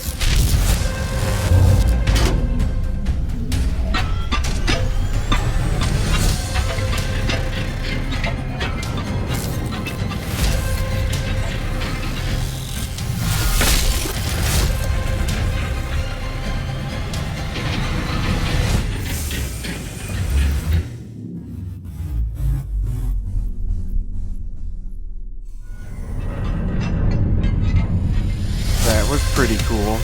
That was pretty cool.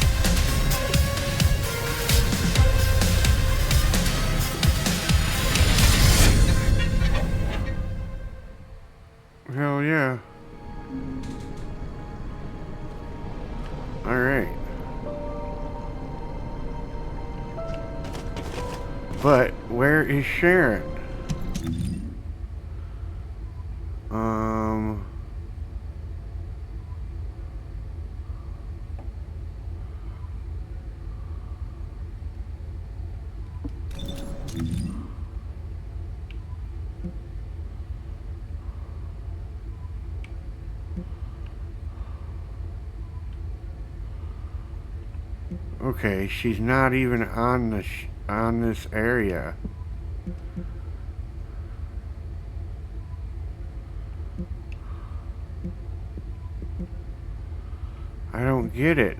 But where is Sharon? Okay, she's not even on the on this area. I don't get it.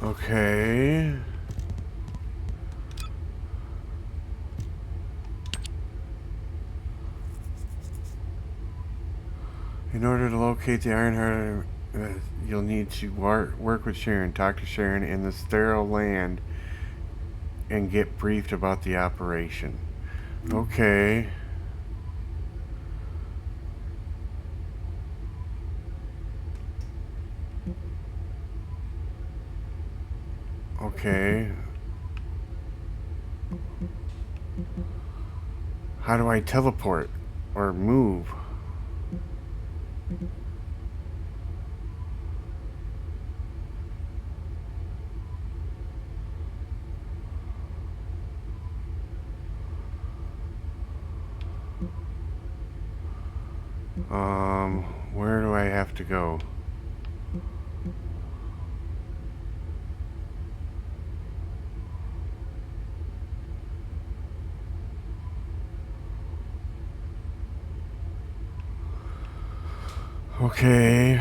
Okay. In order to locate the Ironheart, you'll need to work with Sharon, talk to Sharon in the sterile land, and get briefed about the operation. Okay. Okay. How do I teleport or move? Where do I have to go? Okay,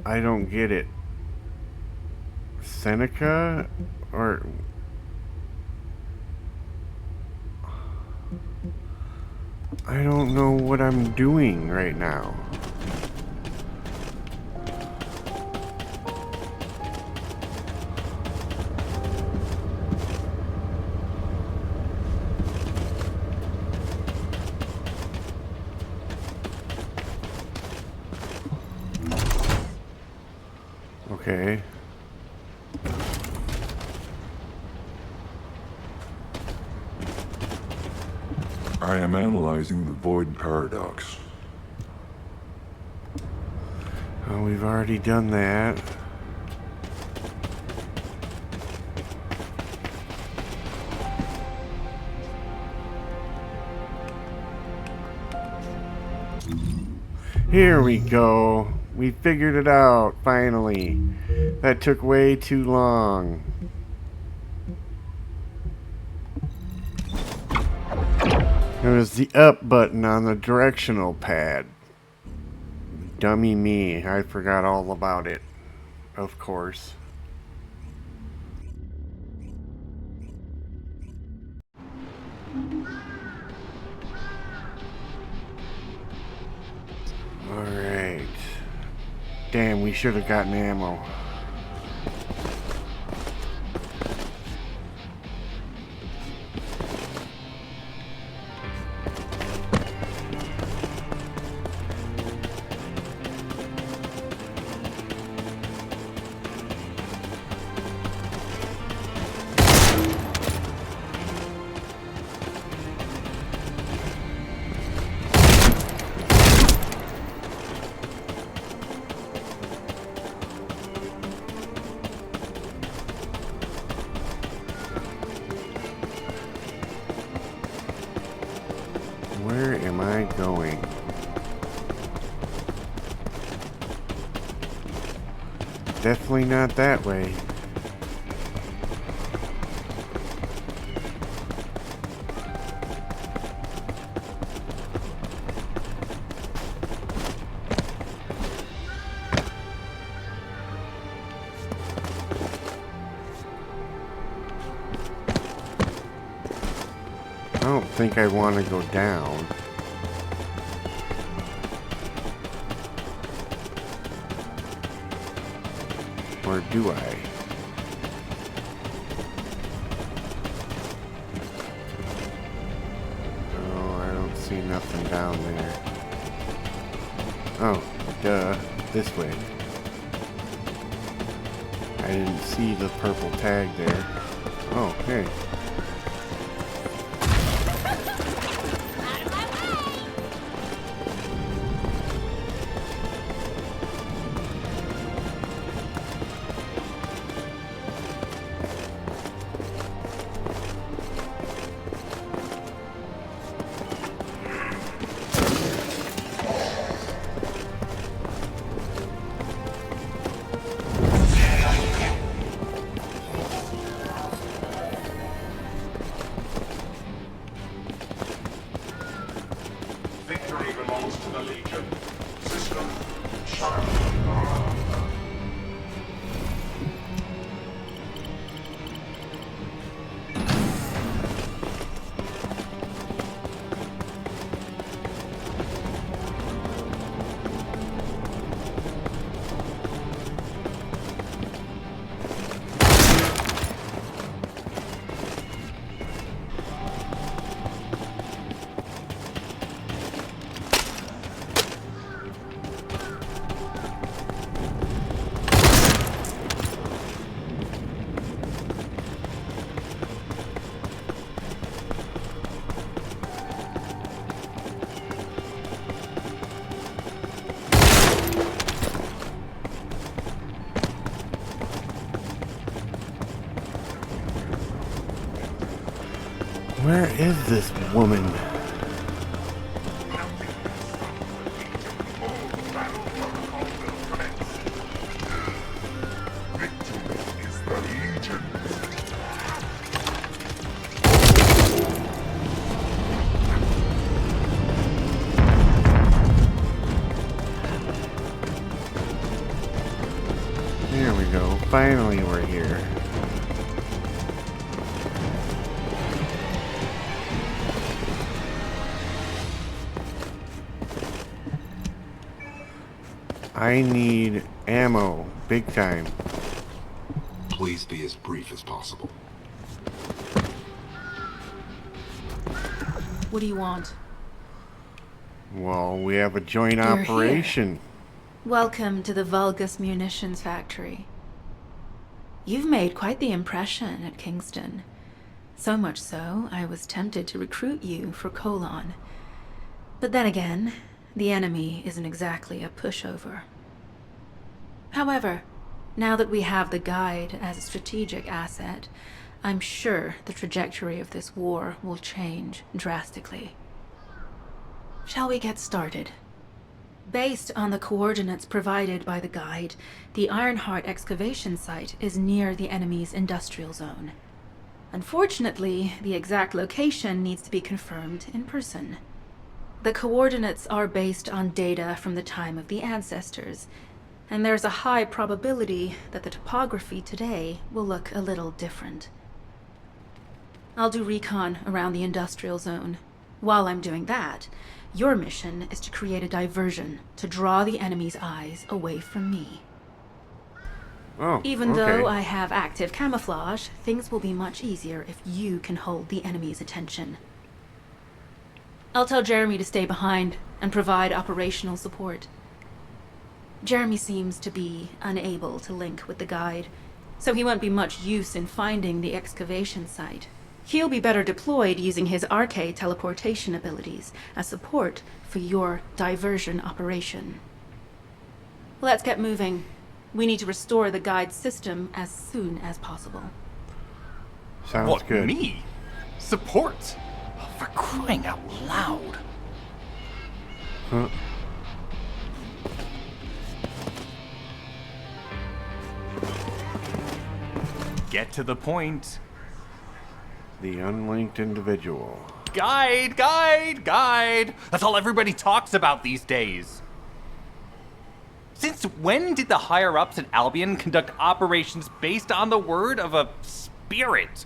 I don't get it. Seneca? Or... I don't know what I'm doing right now. Okay. I am analyzing the void paradox. Oh, we've already done that. Here we go. We figured it out, finally. That took way too long. It was the up button on the directional pad. Dummy me, I forgot all about it. Of course. Alright. Damn, we should have gotten ammo. Where am I going? Definitely not that way. think I want to go down. Or do I? Oh, I don't see nothing down there. Oh, duh. This way. I didn't see the purple tag there. Oh, hey. Victory belongs to the Legion. System, sharp. Where is this woman? There we go. Finally, we're here. I need ammo, big time. Please be as brief as possible. What do you want? Well, we have a joint You're operation. here. Welcome to the Vulgus Munitions Factory. You've made quite the impression at Kingston. So much so, I was tempted to recruit you for Colon. But then again, the enemy isn't exactly a pushover. However, now that we have the Guide as a strategic asset, I'm sure the trajectory of this war will change drastically. Shall we get started? Based on the coordinates provided by the Guide, the Ironheart excavation site is near the enemy's industrial zone. Unfortunately, the exact location needs to be confirmed in person. The coordinates are based on data from the time of the ancestors, and there's a high probability that the topography today will look a little different. I'll do recon around the industrial zone. While I'm doing that, your mission is to create a diversion to draw the enemy's eyes away from me. Oh, Even okay. though I have active camouflage, things will be much easier if you can hold the enemy's attention. I'll tell Jeremy to stay behind and provide operational support. Jeremy seems to be unable to link with the Guide, so he won't be much use in finding the excavation site. He'll be better deployed using his arcade teleportation abilities as support for your diversion operation. Let's get moving. We need to restore the Guide's system as soon as possible. Sounds what, good. Me? Support? For crying out loud. Huh? Get to the point. The unlinked individual. Guide, guide, guide. That's all everybody talks about these days. Since when did the higher-ups at Albion conduct operations based on the word of a spirit?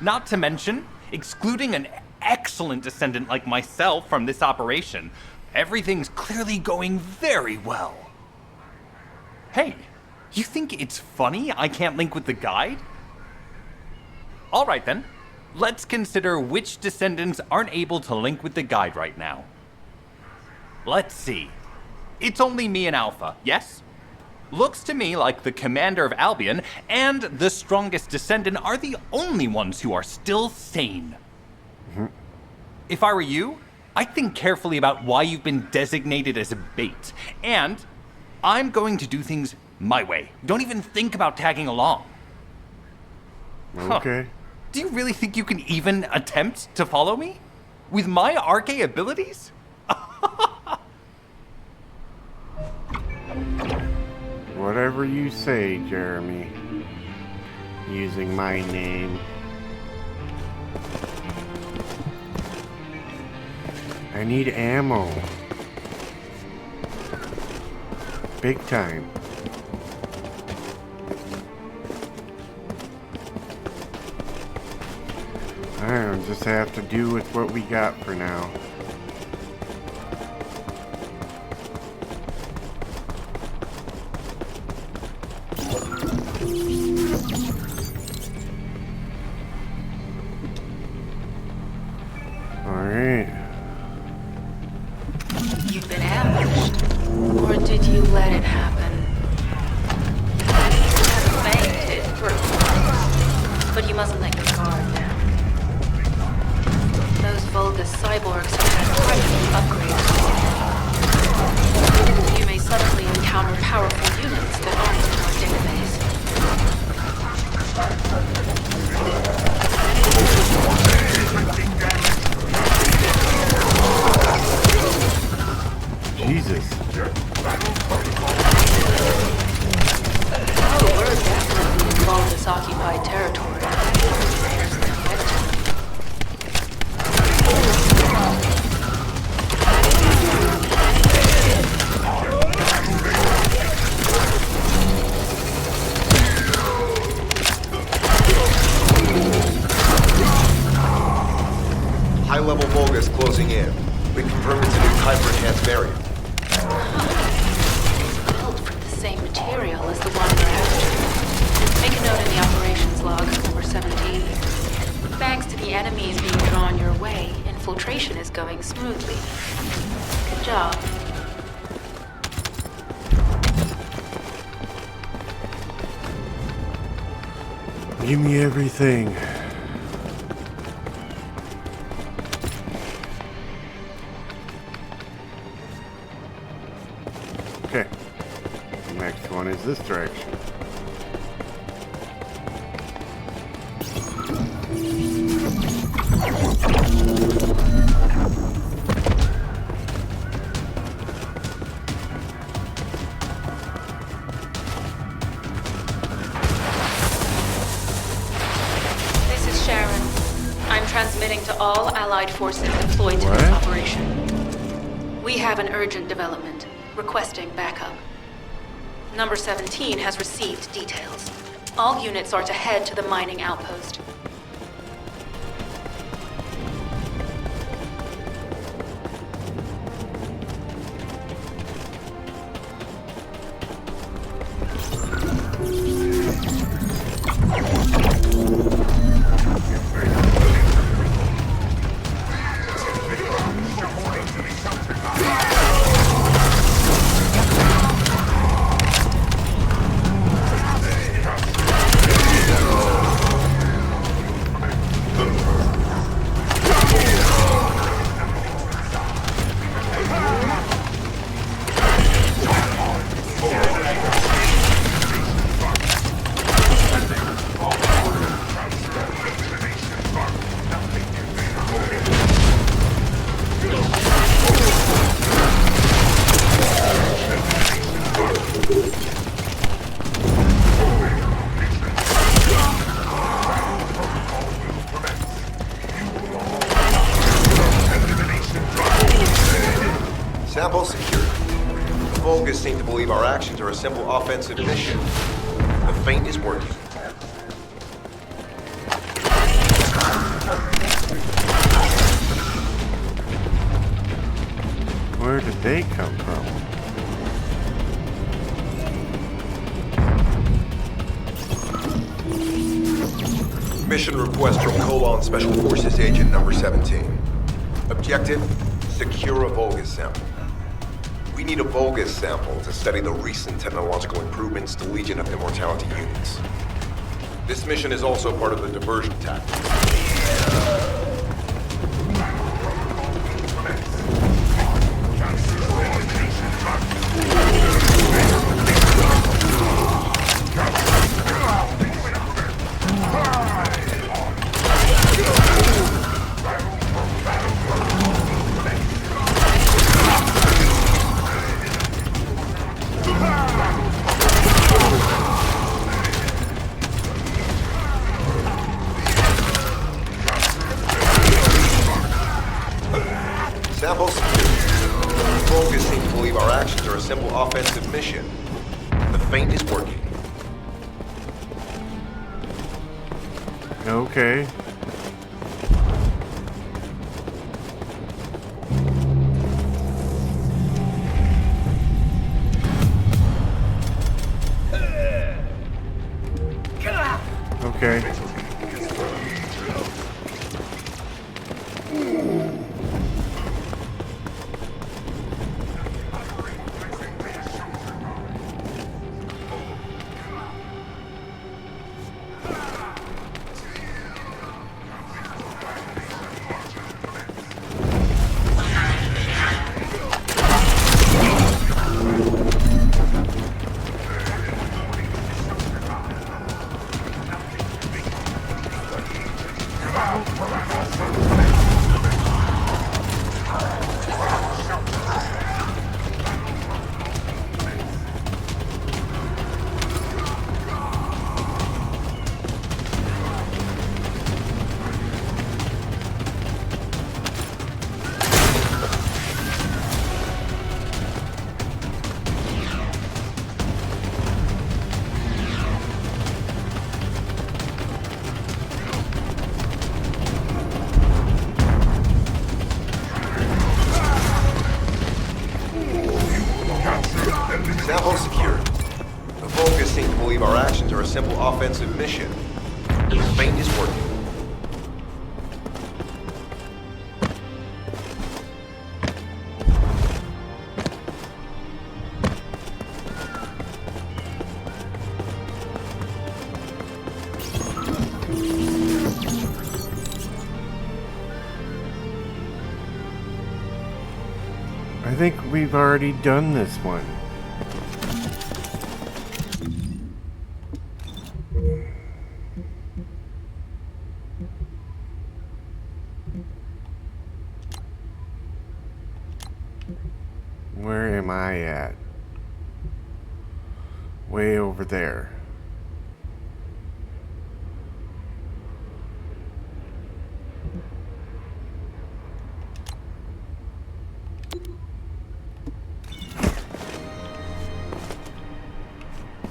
Not to mention, Excluding an excellent Descendant like myself from this operation, everything's clearly going very well. Hey, you think it's funny I can't link with the guide? Alright then, let's consider which Descendants aren't able to link with the guide right now. Let's see. It's only me and Alpha, yes? Looks to me like the commander of Albion and the strongest Descendant are the only ones who are still sane. If I were you, I'd think carefully about why you've been designated as a bait. And I'm going to do things my way. Don't even think about tagging along. Okay. Huh. Do you really think you can even attempt to follow me? With my arcane abilities? Whatever you say, Jeremy. Using my name. I need ammo. Big time. I'll just have to do with what we got for now. Alright. You've been ambushed. Or did you let it happen? You fainted for a while, but you mustn't let your guard down. Those Vulgus cyborgs have had quite a few upgrades. You may suddenly encounter powerful units that aren't in our database. Jesus. Oh, we're definitely in Vulgus occupied territory. There's the victim. High-level Vulgus closing in. We confirm it's a new hyper-enhanced variant. It's built from the same material as the one we're after. Make a note in the operations log, number 17. Thanks to the enemies being drawn your way, infiltration is going smoothly. Good job. Give me everything. Okay. The next one is this direction. This is Sharon. I'm transmitting to all Allied forces deployed to this operation. We have an urgent development, requesting backup. Number 17 has received details. All units are to head to the mining outpost. Sample secured. The Vulgus seem to believe our actions are a simple offensive mission. The feint is working. Where did they come from? Mission request from Colon Special Forces Agent number 17. Objective, secure a Vulgus sample. We need a Vulgus sample to study the recent technological improvements to Legion of Immortality units. This mission is also part of the diversion tactic. Samples. Vulgus seem to believe our actions are a simple offensive mission. The feint is working. Okay. Okay. Sample secured. The Vulgus seem to believe our actions are a simple offensive mission. The feint is working. I think we've already done this one. Where am I at? Way over there.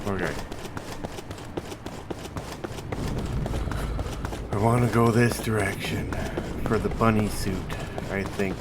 Okay. I want to go this direction for the bunny suit, I think.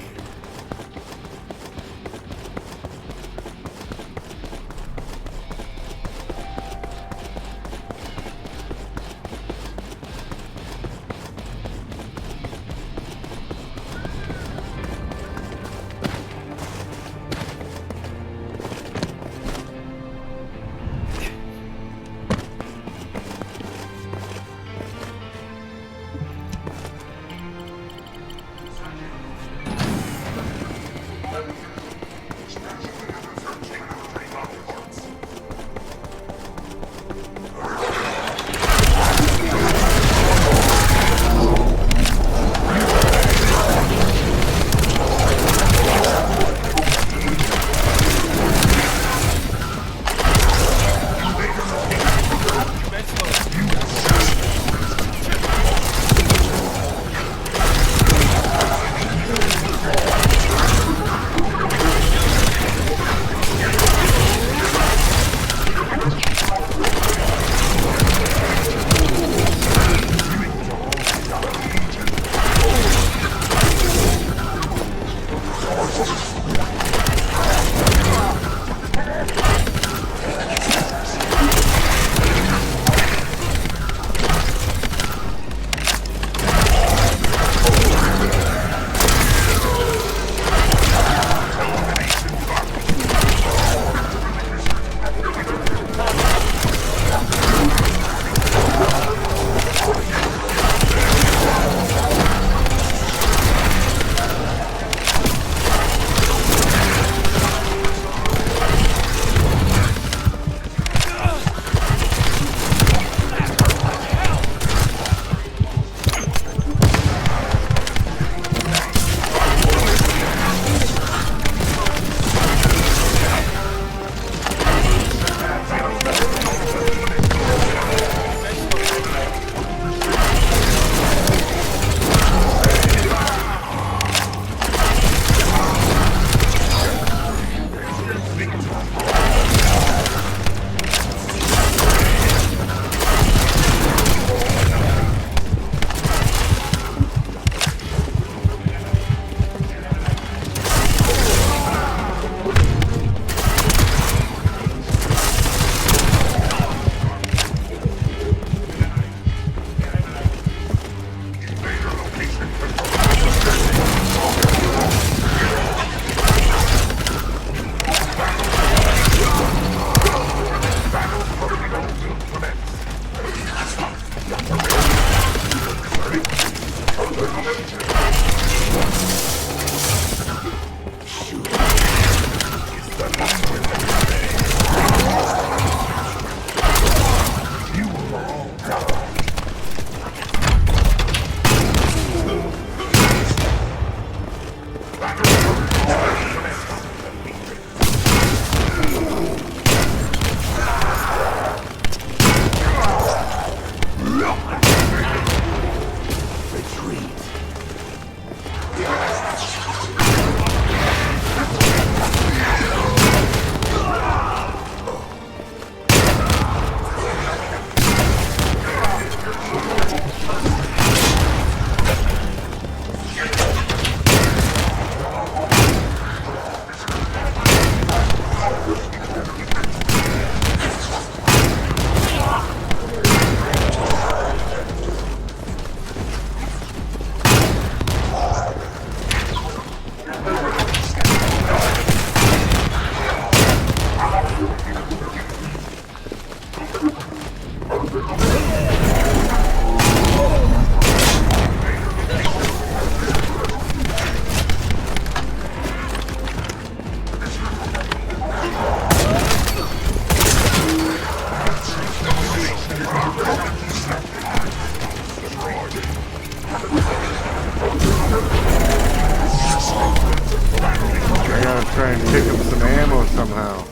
ammo somehow.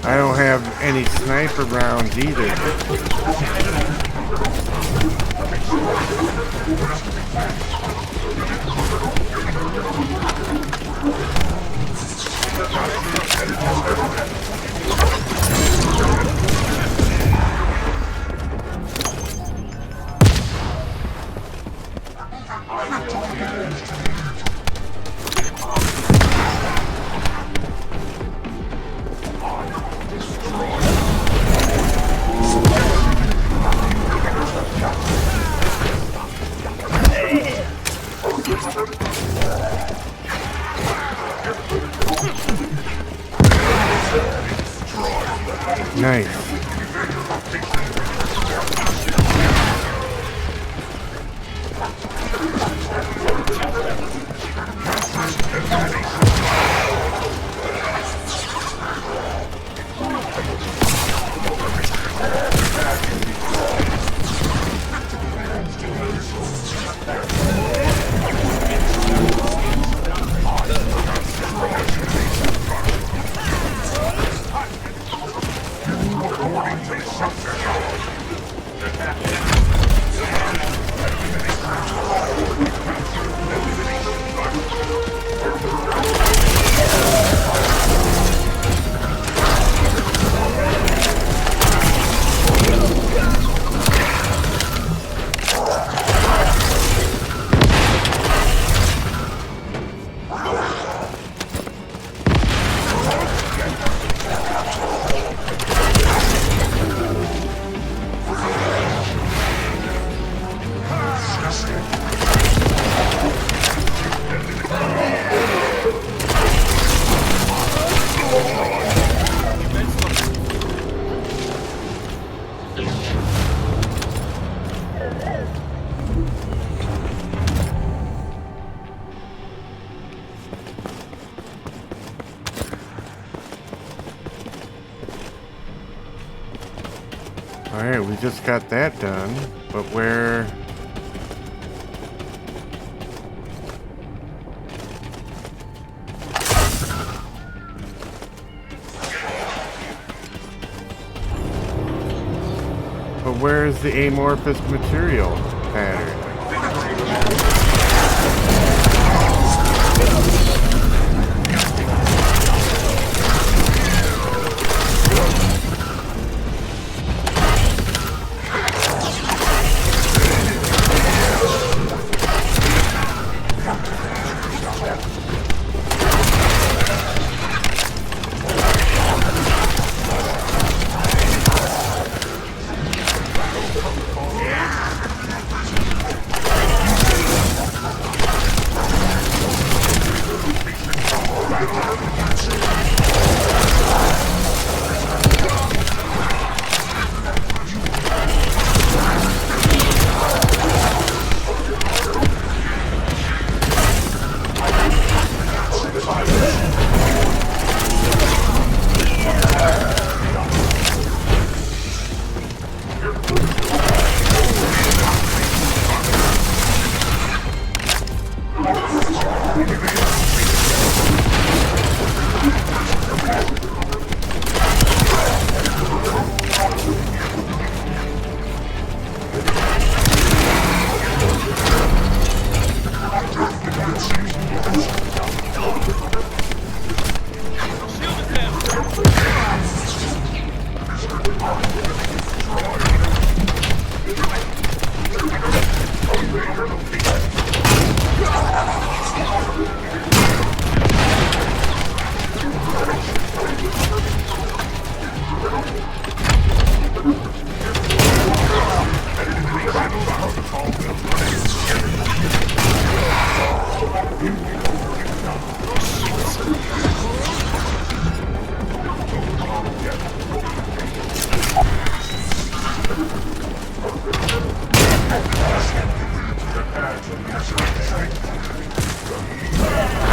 I don't have any sniper rounds either. Nice. Alright, we just got that done, but where... But where's the amorphous material pattern?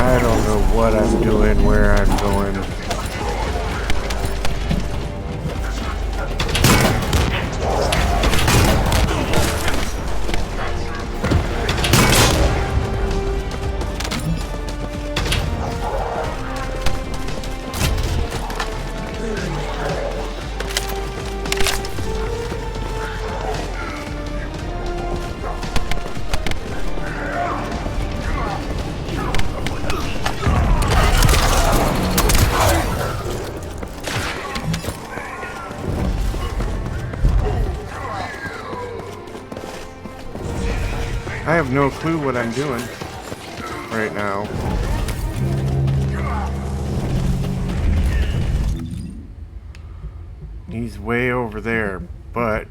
I don't know what I'm doing, where I'm going. have no clue what I'm doing right now. He's way over there, but...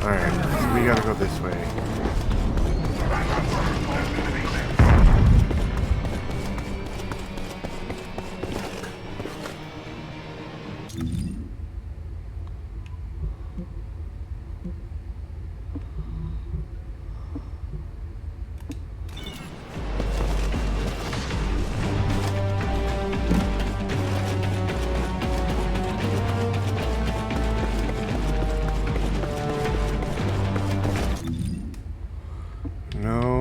Alright, so we gotta go this way. No.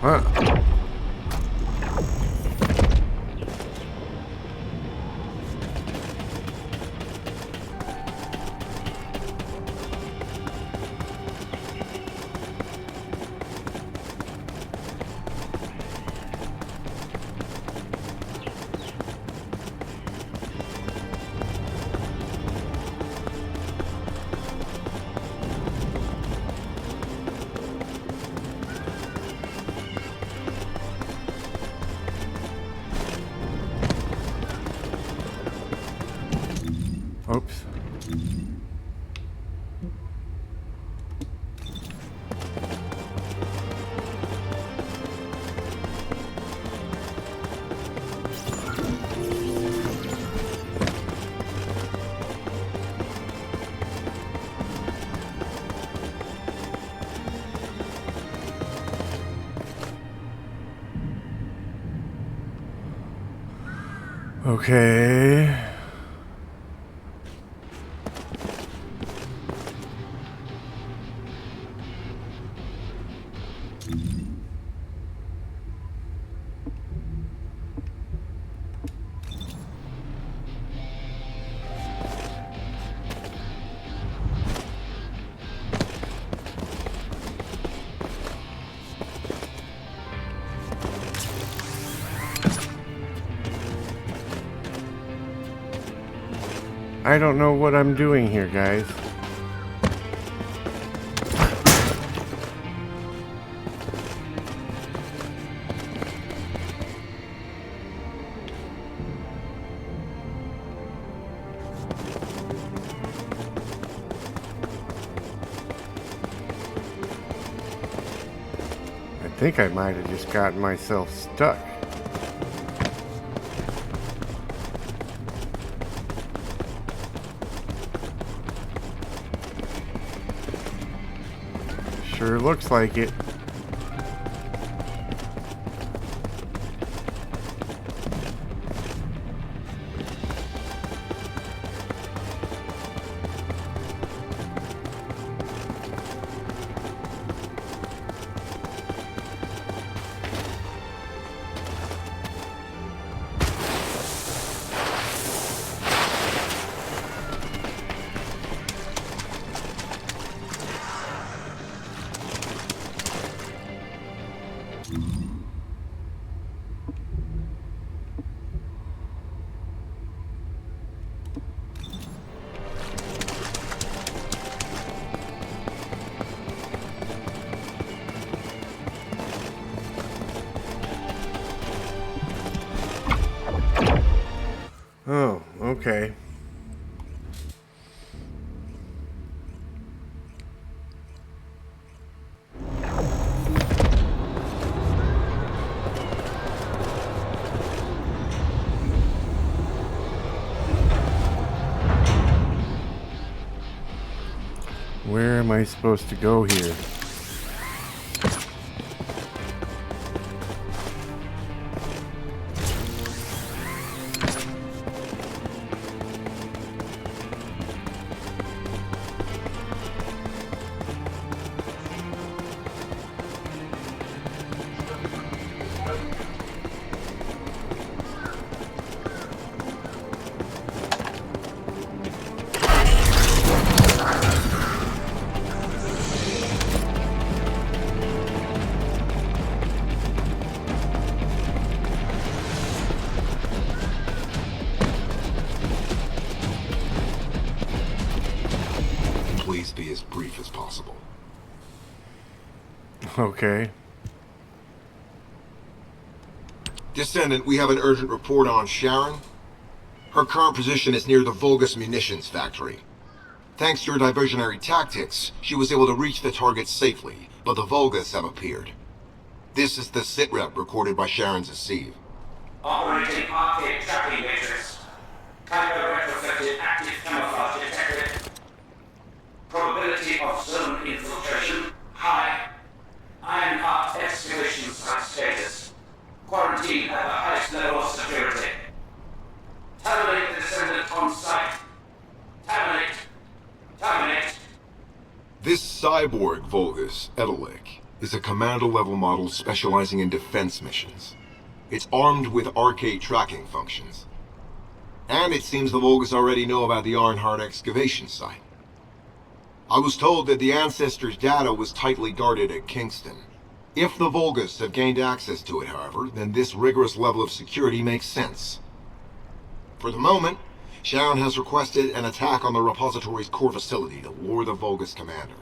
Huh. Oops. Okay. I don't know what I'm doing here, guys. I think I might have just gotten myself stuck. Sure looks like it. Oh, okay. Where am I supposed to go here? possible. Okay. Descendant, we have an urgent report on Sharon. Her current position is near the Vulgus munitions factory. Thanks to your diversionary tactics, she was able to reach the target safely, but the Vulgus have appeared. This is the sitrep recorded by Sharon's Deceive. Operating arcade tracking matrix. Type of retrofitted active camouflage detected. Probability of zone infiltration high. Ironheart excavation site status. Quarantine at the highest level of security. Terminate the Descendant on site. Terminate. Terminate. This cyborg Vulgus, Edelik, is a commander-level model specializing in defense missions. It's armed with arcade tracking functions. And it seems the Vulgus already know about the Ironheart excavation site. I was told that the Ancestors' data was tightly guarded at Kingston. If the Vulgus have gained access to it, however, then this rigorous level of security makes sense. For the moment, Sharon has requested an attack on the repository's core facility to lure the Vulgus commander.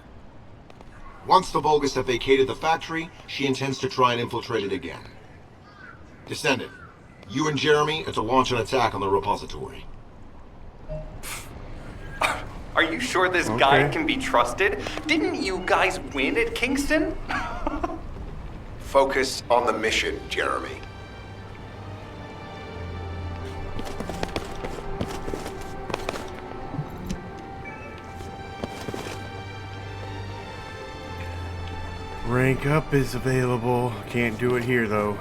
Once the Vulgus have vacated the factory, she intends to try and infiltrate it again. Descendant, you and Jeremy are to launch an attack on the repository. Are you sure this guy can be trusted? Didn't you guys win at Kingston? Focus on the mission, Jeremy. Rank up is available. Can't do it here though.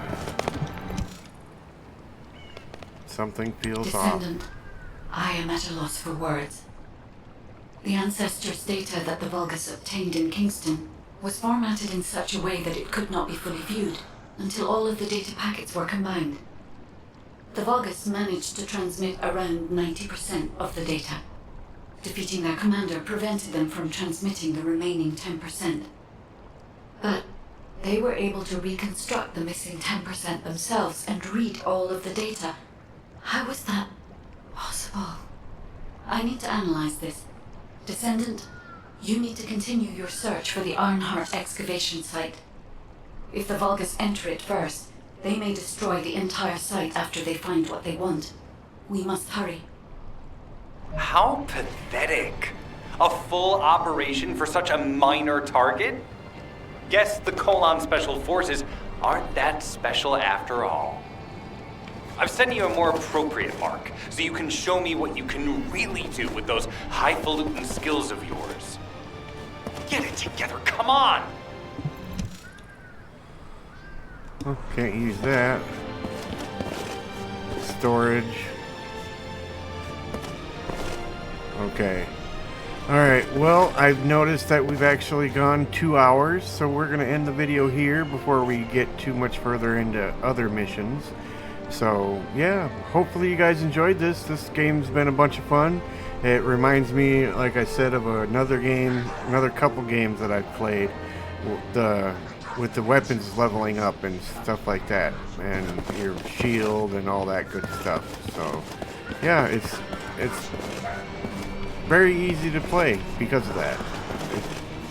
Something feels off. Descendant, I am at a loss for words. The Ancestors' data that the Vulgus obtained in Kingston was formatted in such a way that it could not be fully viewed until all of the data packets were combined. The Vulgus managed to transmit around 90% of the data. Defeating their commander prevented them from transmitting the remaining 10%. But they were able to reconstruct the missing 10% themselves and read all of the data. How was that possible? I need to analyze this. Descendant, you need to continue your search for the Ironheart excavation site. If the Vulgus enter it first, they may destroy the entire site after they find what they want. We must hurry. How pathetic. A full operation for such a minor target? Guess the Colon Special Forces aren't that special after all. I've sent you a more appropriate mark, so you can show me what you can really do with those highfalutin skills of yours. Get it together, come on! Oh, can't use that. Storage. Okay. Alright, well, I've noticed that we've actually gone 2 hours, so we're going to end the video here before we get too much further into other missions. So, yeah, hopefully you guys enjoyed this. This game's been a bunch of fun. It reminds me, like I said, of another game, another couple games that I've played with the weapons leveling up and stuff like that, and your shield and all that good stuff. So, yeah, it's very easy to play because of that.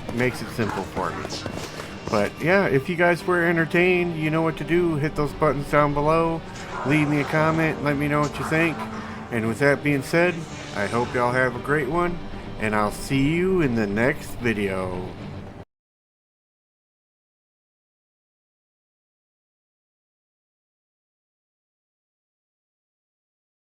It makes it simple for me. But yeah, if you guys were entertained, you know what to do. Hit those buttons down below. Leave me a comment. Let me know what you think. And with that being said, I hope y'all have a great one. And I'll see you in the next video.